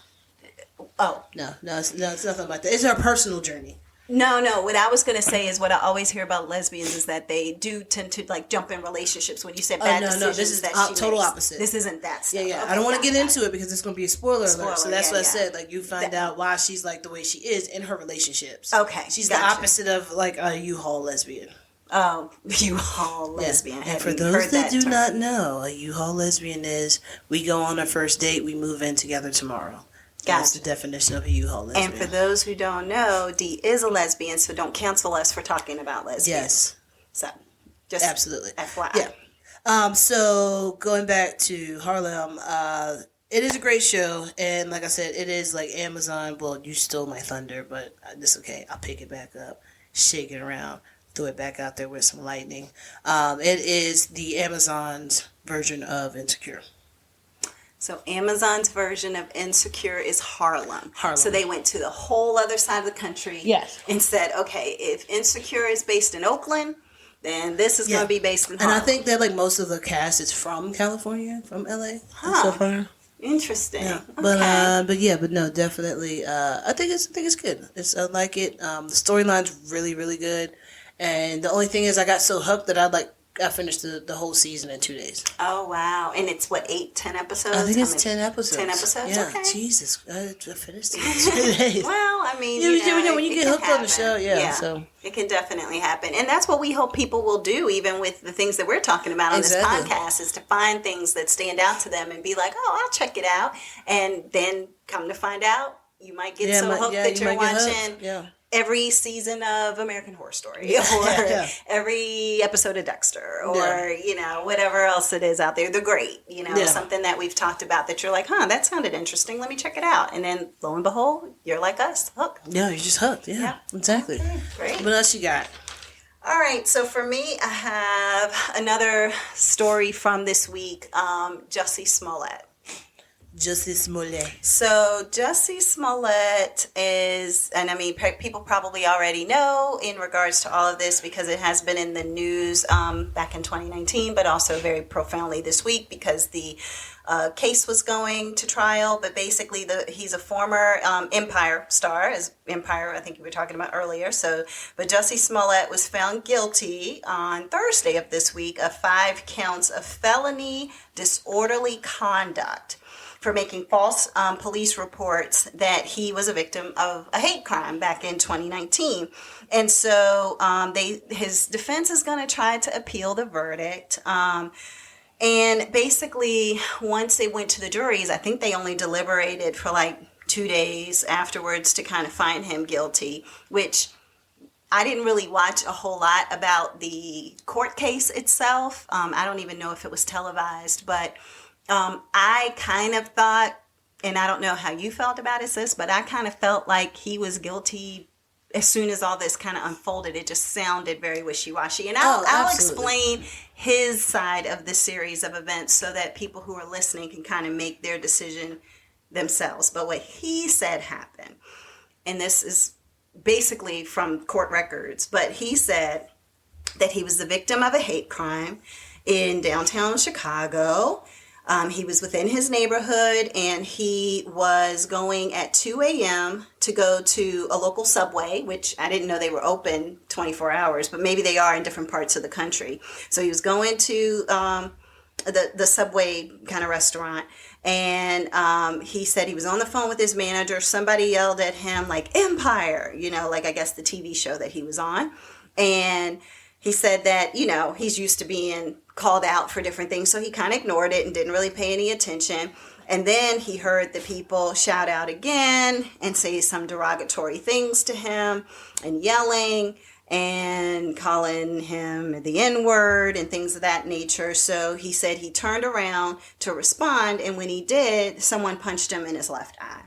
Oh. No, it's nothing like that. It's our personal journey. No. What I was going to say is what I always hear about lesbians is that they do tend to like jump in relationships. When you said bad decisions, this is that total makes. opposite. This isn't that stuff. Yeah. Okay, I don't want to get into it because it's going to be a spoiler alert. So that's what I said. Like you find out why she's like the way she is in her relationships. Okay, she's the opposite of like a U-Haul lesbian. Oh, U-Haul lesbian. And for those that do not know, a U-Haul lesbian is we go on a first date, we move in together tomorrow. That's the definition of a U-Haul lesbian. And for those who don't know, Dee is a lesbian, so don't cancel us for talking about lesbians. Yes. So, just absolutely. FYI. Yeah. So going back to Harlem, it is a great show, and like I said, it is like Amazon. Well, you stole my thunder, but it's okay. I'll pick it back up, shake it around, throw it back out there with some lightning. It is the Amazon's version of Insecure. So Amazon's version of Insecure is Harlem. Harlem. So they went to the whole other side of the country. Yes. And said, okay, if Insecure is based in Oakland, then this is going to be based in Harlem. And I think that like most of the cast is from California, from LA. Huh. So far. Interesting. Yeah. Okay. But no, definitely. I think it's good. I like it. The storyline's really, really good. And the only thing is, I got so hooked that I finished the whole season in 2 days. Oh, wow. And it's what, 10 episodes? I think it's 10 episodes. 10 episodes? Yeah. Okay. Jesus. I finished it in 2 days. Well, I mean, when you get hooked on the show, so. It can definitely happen. And that's what we hope people will do, even with the things that we're talking about on this podcast, is to find things that stand out to them and be like, oh, I'll check it out. And then come to find out, you might get hooked that you're watching every season of American Horror Story or every episode of Dexter or, whatever else it is out there. The Great, something that we've talked about that you're like, that sounded interesting. Let me check it out. And then lo and behold, you're like us, hooked. Yeah, you're just hooked. Yeah. Exactly. Okay, great. What else you got? All right. So for me, I have another story from this week, Jussie Smollett. Jussie Smollett. So Jussie Smollett is, and I mean, people probably already know in regards to all of this because it has been in the news back in 2019, but also very profoundly this week because the case was going to trial. But basically, he's a former Empire star, as Empire, I think you were talking about earlier. But Jussie Smollett was found guilty on Thursday of this week of 5 counts of felony disorderly conduct for making false police reports that he was a victim of a hate crime back in 2019. And so his defense is going to try to appeal the verdict. And basically, once they went to the juries, I think they only deliberated for like 2 days afterwards to kind of find him guilty, which I didn't really watch a whole lot about the court case itself. I don't even know if it was televised, but I kind of thought, and I don't know how you felt about it, sis, but I kind of felt like he was guilty as soon as all this kind of unfolded. It just sounded very wishy-washy. And I'll explain his side of the series of events so that people who are listening can kind of make their decision themselves. But what he said happened, and this is basically from court records, but he said that he was the victim of a hate crime in downtown Chicago. He was within his neighborhood, and he was going at 2 a.m. to go to a local Subway, which I didn't know they were open 24 hours, but maybe they are in different parts of the country. So he was going to the Subway kind of restaurant, and he said he was on the phone with his manager. Somebody yelled at him, like, Empire, like I guess the TV show that he was on. And he said that, he's used to being called out for different things, so he kind of ignored it and didn't really pay any attention. And then he heard the people shout out again and say some derogatory things to him and yelling and calling him the N-word and things of that nature. So he said he turned around to respond, and when he did, someone punched him in his left eye.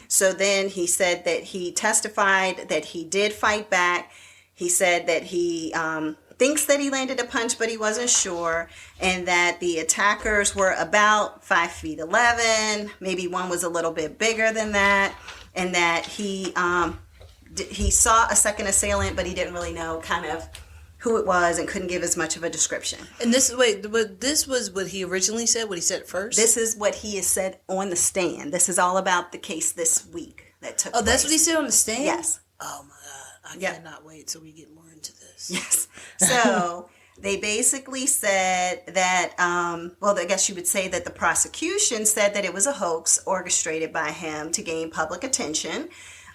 So then he said that he testified that he did fight back. He said that he thinks that he landed a punch, but he wasn't sure, and that the attackers were about 5'11", maybe one was a little bit bigger than that, and that he saw a second assailant, but he didn't really know kind of who it was and couldn't give as much of a description. And this was what he originally said, what he said first? This is what he has said on the stand. This is all about the case this week that took place. Oh, that's what he said on the stand? Yes. Oh, my God. I cannot wait till we get more into this. Yes. So they basically said that, well, I guess you would say that the prosecution said that it was a hoax orchestrated by him to gain public attention.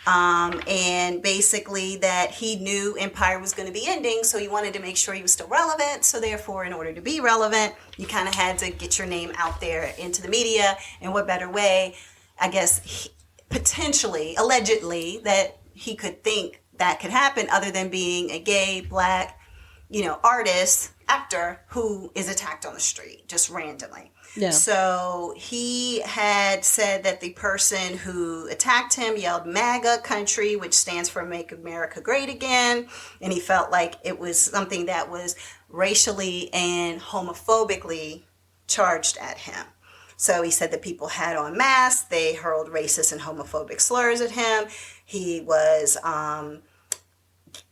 And basically that he knew Empire was going to be ending, so he wanted to make sure he was still relevant. So therefore, in order to be relevant, you kind of had to get your name out there into the media. And what better way, I guess, potentially, allegedly, that he could think that could happen other than being a gay, black, artist, actor who is attacked on the street just randomly. Yeah. So he had said that the person who attacked him yelled MAGA country, which stands for Make America Great Again. And he felt like it was something that was racially and homophobically charged at him. So he said that people had on masks. They hurled racist and homophobic slurs at him. He was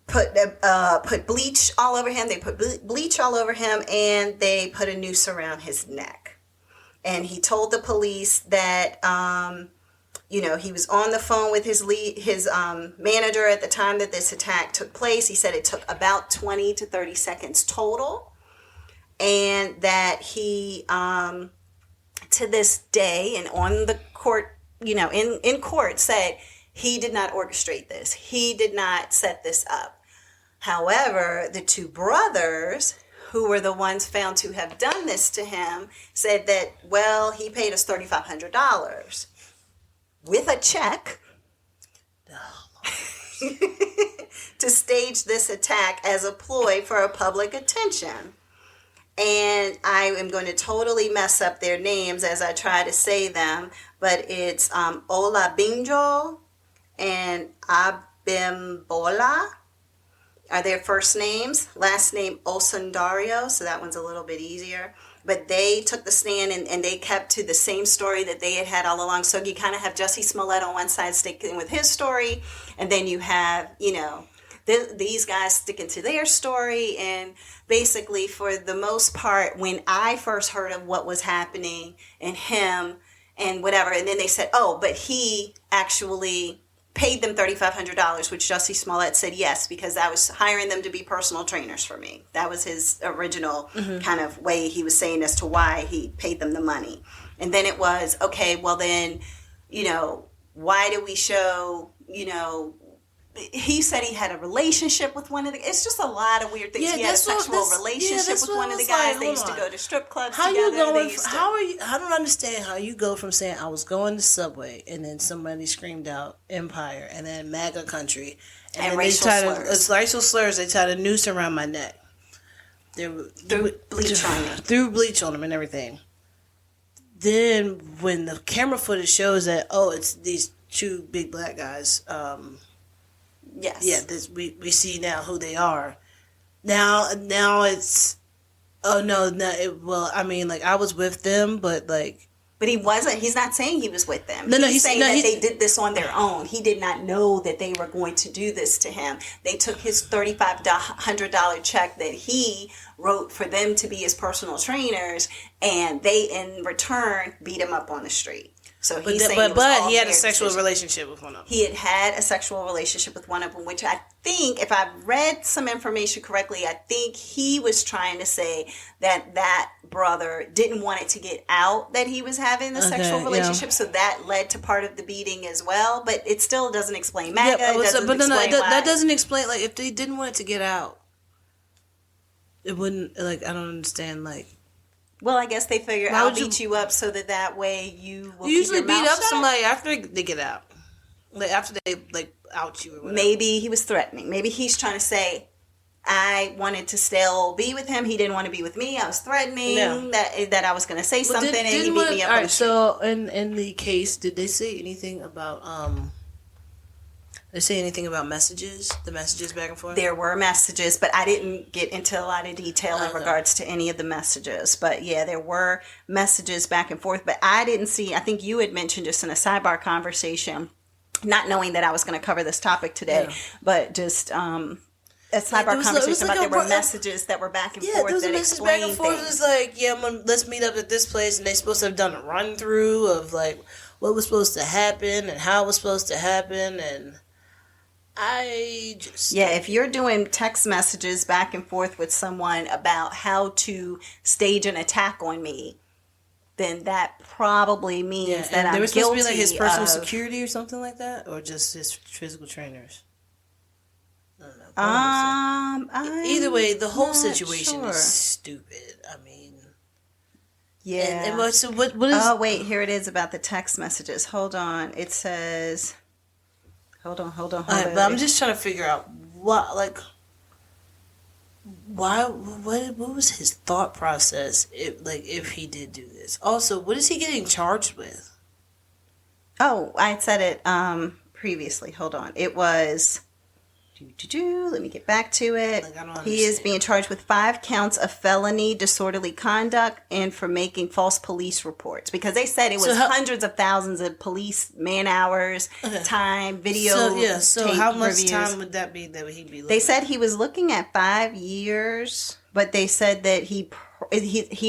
put bleach all over him. They put bleach all over him, and they put a noose around his neck. And he told the police that, he was on the phone with his manager at the time that this attack took place. He said it took about 20 to 30 seconds total. And that he, to this day, and on the court, in court, said he did not orchestrate this. He did not set this up. However, the two brothers, who were the ones found to have done this to him, said that, well, he paid us $3,500 with a check to stage this attack as a ploy for a public attention. And I am going to totally mess up their names as I try to say them, but it's Olabinjo and Abimbola are their first names. Last name Osundario, so that one's a little bit easier. But they took the stand and they kept to the same story that they had all along. So you kind of have Jussie Smollett on one side sticking with his story, and then you have, these guys sticking to their story. And basically, for the most part, when I first heard of what was happening and him and whatever, and then they said, oh, but he actually paid them $3,500, which Jussie Smollett said yes, because I was hiring them to be personal trainers for me. That was his original kind of way he was saying as to why he paid them the money. And then it was, okay, well then, why do we show, he said he had a relationship with one of the, it's just a lot of weird things. He had a sexual relationship with one of the guys. They used to go to strip clubs together. I don't understand how you go from saying I was going to Subway and then somebody screamed out Empire and then MAGA country and racial slurs. Racial slurs, they tied a noose around my neck. Threw bleach on them and everything. Then when the camera footage shows that, it's these two big black guys, yes. Yeah, we see now who they are. Now it's, I was with them, but he wasn't. He's not saying he was with them. He's saying that they did this on their own. He did not know that they were going to do this to him. They took his $3,500 check that he wrote for them to be his personal trainers, and they, in return, beat him up on the street. So he's saying he had a sexual relationship with one of them. He had a sexual relationship with one of them, which I think, if I've read some information correctly, I think he was trying to say that brother didn't want it to get out that he was having the sexual relationship, so that led to part of the beating as well. But it still doesn't explain MAGA. That doesn't explain, if they didn't want it to get out, it wouldn't, I don't understand, Well, I guess they figure I'll beat you up so that way you will You usually keep your beat mouth up shut? Somebody after they get out. After they, out you or whatever. Maybe he was threatening. Maybe he's trying to say, I wanted to still be with him. He didn't want to be with me. I was threatening that I was going to say something, and he beat me up. All right, so in the case, did they say anything about... Did they say anything about messages? The messages back and forth? There were messages, but I didn't get into a lot of detail in regards to any of the messages. But yeah, there were messages back and forth. But I didn't see, I think you had mentioned just in a sidebar conversation, not knowing that I was going to cover this topic today, but just sidebar It was conversation like about there were messages that were back and forth there was that a message back and explained forth. It things. was like, let's meet up at this place, and they supposed to have done a run through of like what was supposed to happen and how it was supposed to happen, and I just if you're doing text messages back and forth with someone about how to stage an attack on me, then that probably means that I'm they were supposed guilty to be like his personal of, security or something like that, or just his physical trainers. I don't know. Either way, the whole situation is stupid. I mean, yeah. And so what is? Oh wait, here it is about the text messages. Hold on. It says. Hold on. But I'm just trying to figure out why what was his thought process if he did do this. Also, what is he getting charged with? Oh, I said it previously. Hold on. It was. Let me get back to it. He is being charged with 5 counts of felony disorderly conduct and for making false police reports, because they said it was hundreds of thousands of police man hours, time, video. So how much time would that be that he'd be looking They said he was looking at 5 years, but they said that he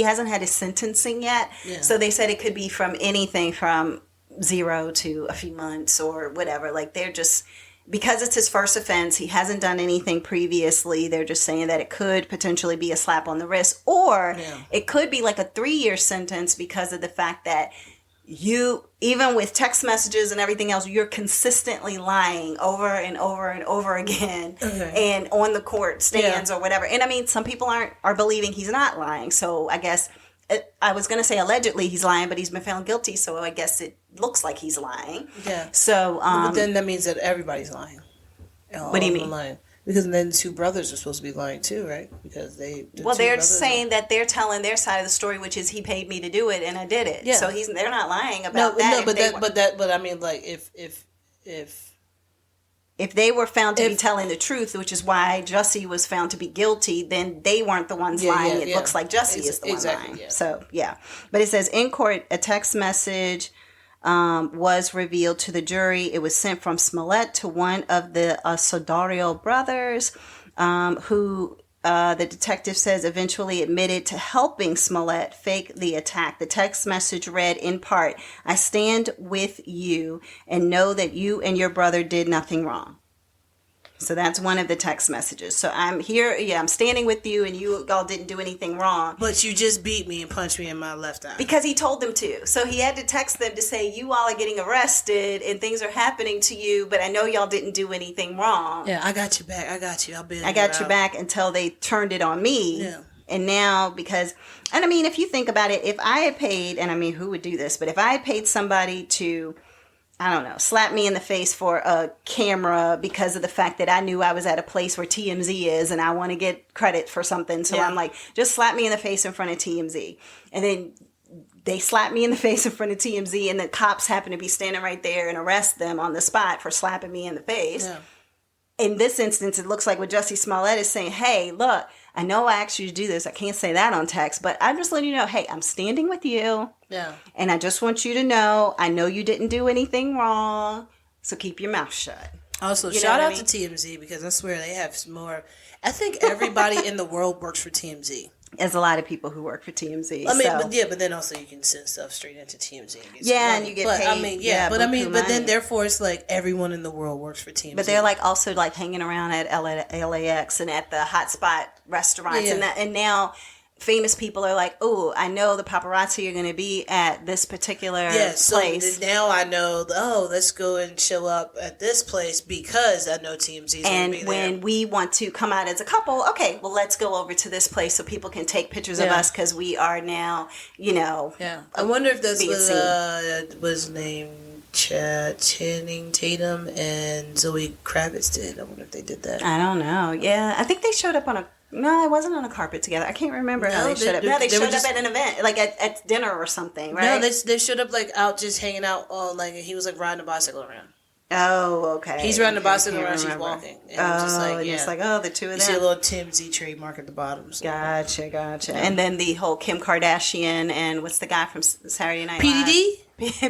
hasn't had his sentencing yet. Yeah. So they said it could be from anything from 0 to a few months or whatever. Like they're just... Because it's his first offense, he hasn't done anything previously. They're just saying that it could potentially be a slap on the wrist, or it could be like a 3-year sentence because of the fact that you, even with text messages and everything else, you're consistently lying over and over and over again, and on the court stands or whatever. And I mean, some people are believing he's not lying. So I guess I was going to say allegedly he's lying, but he's been found guilty. So I guess it looks like he's lying. Yeah. So, but then that means that everybody's lying. What do you mean? Lying. Because then 2 brothers are supposed to be lying too, right? Because they're saying that they're telling their side of the story, which is he paid me to do it and I did it. Yeah. So they're not lying about that. But I mean, like if they were found to be telling the truth, which is why Jussie was found to be guilty, then they weren't the ones lying. It looks like Jussie is the one lying. Yeah. So, But it says, in court, a text message was revealed to the jury. It was sent from Smollett to one of the Sodario brothers, who the detective says eventually admitted to helping Smollett fake the attack. The text message read in part, "I stand with you and know that you and your brother did nothing wrong." So that's one of the text messages. So I'm here, I'm standing with you and you all didn't do anything wrong. But you just beat me and punched me in my left eye. Because he told them to. So he had to text them to say, you all are getting arrested and things are happening to you, but I know y'all didn't do anything wrong. Yeah, I got you back. I got you. I got your back until they turned it on me. Yeah. And now and I mean, if you think about it, if I had paid, and I mean, who would do this? But if I had paid somebody to, I don't know, slap me in the face for a camera because of the fact that I knew I was at a place where TMZ is and I want to get credit for something. So I'm like, just slap me in the face in front of TMZ. And then they slap me in the face in front of TMZ and the cops happen to be standing right there and arrest them on the spot for slapping me in the face. Yeah. In this instance, it looks like what Jussie Smollett is saying, hey, look, I know I asked you to do this. I can't say that on text, but I'm just letting you know, hey, I'm standing with you. Yeah. And I just want you to know, I know you didn't do anything wrong, so keep your mouth shut. Also, shout out to TMZ, because I swear they have more. I think everybody in the world works for TMZ. There's a lot of people who work for TMZ. I mean, but then also you can send stuff straight into TMZ. And you get paid. But then therefore it's like everyone in the world works for TMZ. But they're like also like hanging around at LAX and at the hotspot restaurants, and now famous people are like, oh, I know the paparazzi are going to be at this particular place. So now I know, let's go and show up at this place because I know TMZ is going to be there. And when we want to come out as a couple, okay, well, let's go over to this place so people can take pictures of us because we are now, Yeah. I wonder if that's what was named Channing Tatum and Zoe Kravitz did. I wonder if they did that. I don't know. Yeah. I think they showed up on No, it wasn't on a carpet together. I can't remember how they showed up. No, they showed up at an event, like at dinner or something, right? No, they showed up like out just hanging out on, like, he was like riding a bicycle around. Oh, okay. He's riding a bicycle around, she's walking. And it's like, the two of them. You see a little TMZ trademark at the bottom. So. Gotcha. Yeah. And then the whole Kim Kardashian and what's the guy from Saturday Night PDD?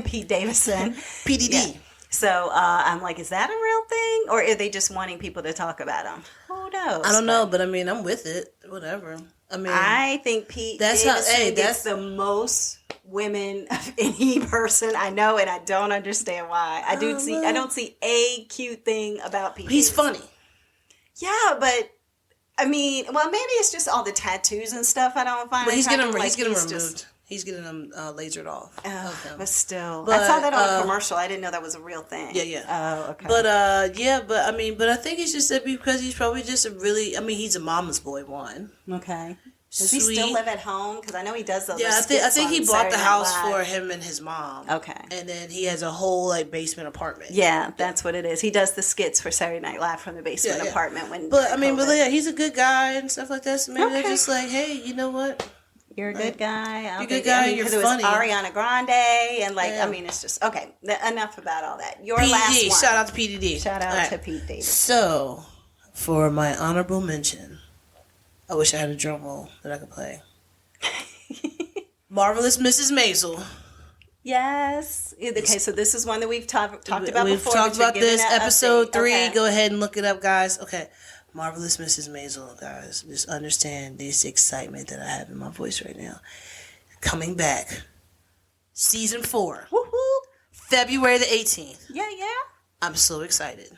Pete Davidson. PDD. Yeah. So I'm like, is that a real thing? Or are they just wanting people to talk about him? Who who knows? I don't know, but I mean, I'm with it. Whatever. I mean, I think Pete Davidson gets the most women of any person I know, and I don't understand why. I don't see a cute thing about Pete. He's Davidson. funny. Yeah, but I mean, well, maybe it's just all the tattoos and stuff I don't find. But he's getting attractive. removed. He's getting them lasered off. But still, I saw that on a commercial. I didn't know that was a real thing. Yeah. Oh, okay. But I think it's just that because he's probably just he's a mama's boy one. Okay. Does Sweet. he still live at home? Because I know he does those. Yeah, I think he bought the house for him and his mom. Okay. And then he has a whole basement apartment. Yeah, that's what it is. He does the skits for Saturday Night Live from the basement apartment he's a good guy and stuff like that. So maybe they're just like, hey, you know what? You're a good guy. You're a good guy. You're funny. It was Ariana Grande and it's just okay. Enough about all that. Your PDD. last one. Shout out to PDD. Shout out to Pete Davidson. So, for my honorable mention, I wish I had a drum roll that I could play. Marvelous Mrs. Maisel. Yes. Okay, so this is one that we've talked about before. We've talked about this episode 3. Okay. Go ahead and look it up, guys. Okay. Marvelous Mrs. Maisel, guys. Just understand this excitement that I have in my voice right now. Coming back. Season 4. Woohoo! February the 18th. Yeah. I'm so excited.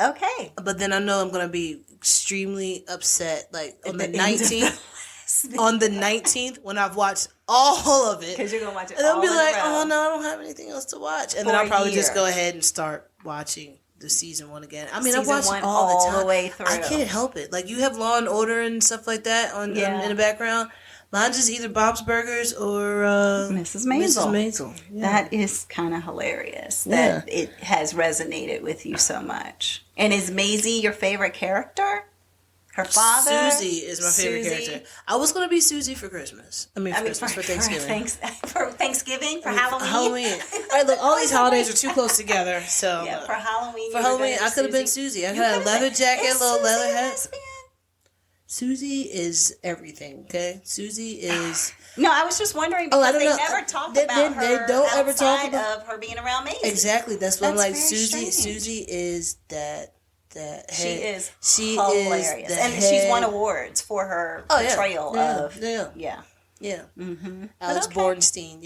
Okay. But then I know I'm going to be extremely upset on the 19th. On the 19th, when I've watched all of it. Because you're going to watch it and all I'll be like, in a row. oh no, I don't have anything else to watch. And then I'll probably just go ahead and start watching the season 1 again. I mean, I watch all the time. The way through. I can't help it. You have Law and Order and stuff like that in the background. Mine's just either Bob's Burgers or Mrs. Maisel. Mrs. Maisel. Yeah. That is kind of hilarious that it has resonated with you so much. And is Maisie your favorite character? Her father? Susie is my favorite character. I was going to be Susie for Christmas. For Thanksgiving. For Thanksgiving? For Halloween? Halloween. All right, look, all these holidays are too close together. So for Halloween. For Halloween, I could have been Susie. I had a leather jacket, a little leather hat. Susie is everything, okay? Susie is... No, I was just wondering because they never talk about her they don't ever talk about of her being around Maisie. Exactly. That's what I'm like. Susie is that she is hilarious. And she's won awards for her portrayal of... Yeah. Mm-hmm. Alex Bornstein,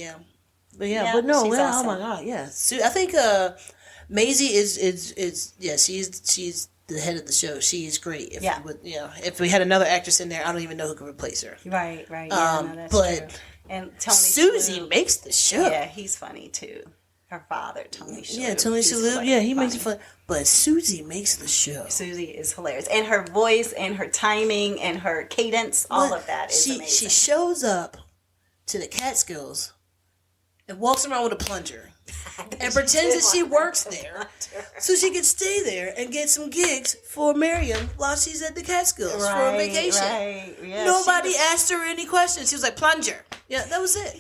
But but no, awesome. Oh my God, yeah. I think Maisie is she's the head of the show. She is great. If we had another actress in there, I don't even know who could replace her. Right. Yeah, that's true. And Tony Susie Shalhoub makes the show. Yeah, he's funny too. Her father, Tony Shalhoub. Yeah, Tony Shalhoub. Yeah, he makes it fun. But Susie makes the show. Susie is hilarious. And her voice and her timing and her cadence, all of that is amazing. She shows up to the Catskills and walks around with a plunger and pretends that she works there so she can stay there and get some gigs for Miriam while she's at the Catskills for a vacation. Right. Yeah, Nobody asked her any questions. She was like, plunger. Yeah, that was it.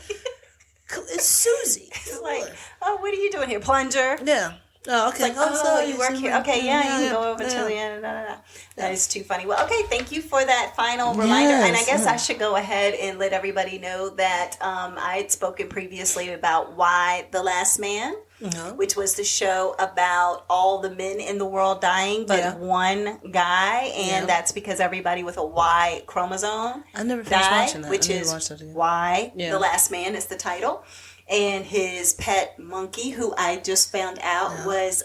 It's Susie. It's like, oh, what are you doing here, plunger? Yeah. Oh, okay. Like, so you work here. Okay, you can go over to the end. That is too funny. Well, okay, thank you for that final reminder. And I guess I should go ahead and let everybody know that I had spoken previously about Why the Last Man, which was the show about all the men in the world dying, but one guy. And that's because everybody with a Y chromosome I never finished watching that. Which is Why the Last Man is the title. And his pet monkey, who I just found out was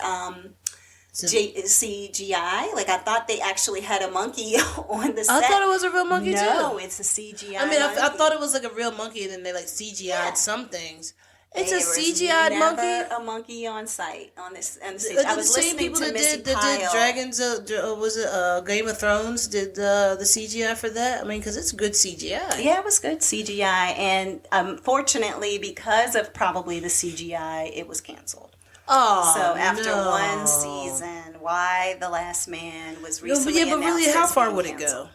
CGI. Like, I thought they actually had a monkey on the set. I thought it was a real monkey, too. No, it's a CGI I mean, monkey. I thought it was like a real monkey, and then they CGI'd some things. It's a CGI'd monkey? A monkey on site on this. I was the same people that did Dragons, was it Game of Thrones, did the CGI for that? I mean, because it's good CGI. Yeah, it was good CGI. And unfortunately, because of probably the CGI, it was canceled. Oh, so after one season, Why the Last Man was recently announced. But really, how far would it go?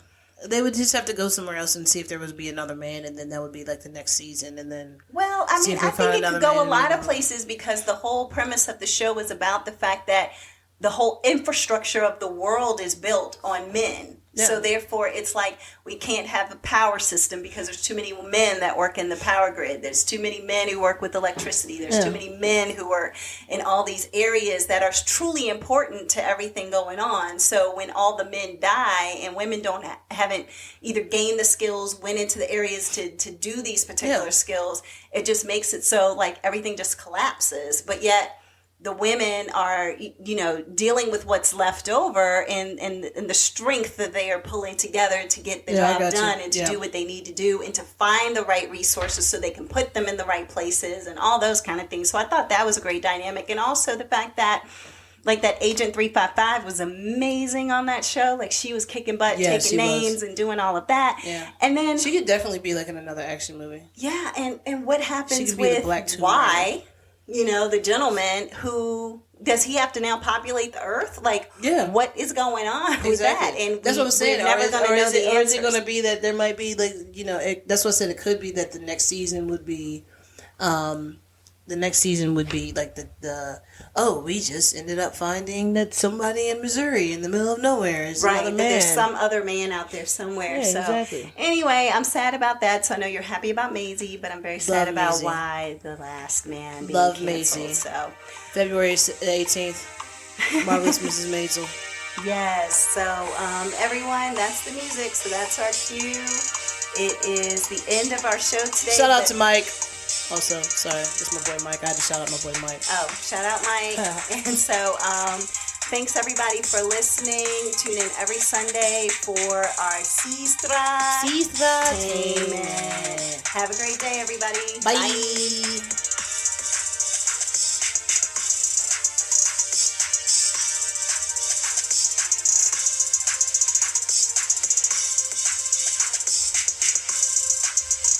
They would just have to go somewhere else and see if there would be another man, and then that would be like the next season, and then. Well, I mean, I think it could go a lot of places because the whole premise of the show was about the fact that the whole infrastructure of the world is built on men. Yeah. So therefore, it's like we can't have a power system because there's too many men that work in the power grid. There's too many men who work with electricity. There's too many men who are in all these areas that are truly important to everything going on. So when all the men die and women haven't either gained the skills, went into the areas to do these particular skills, it just makes it so like everything just collapses. But yet the women are, dealing with what's left over and the strength that they are pulling together to get the job done and to do what they need to do and to find the right resources so they can put them in the right places and all those kind of things. So I thought that was a great dynamic. And also the fact that like that Agent 355 was amazing on that show. Like she was kicking butt, taking names and doing all of that. Yeah. And then she could definitely be like in another action movie. Yeah. And what happens with why? The gentleman who does he have to now populate the earth? Like, what is going on with that? And that's what I'm saying. We're never going to know the answers. Or is it going to be that there might be like, that's what I said. It could be that the next season would be, like we just ended up finding that somebody in Missouri in the middle of nowhere is another man. There's some other man out there somewhere. Yeah, exactly. Anyway, I'm sad about that. So I know you're happy about Maisel, but I'm very sad about why the last man being canceled. Maisel. So February 18th, Marvelous Mrs. Maisel. Yes. So everyone, that's the music. So that's our cue. It is the end of our show today. Shout out to Mike. Also, sorry, it's my boy Mike. I had to shout out my boy Mike. Oh, shout out Mike. And so, thanks everybody for listening. Tune in every Sunday for our Sestra-Tainment. Have a great day, everybody. Bye.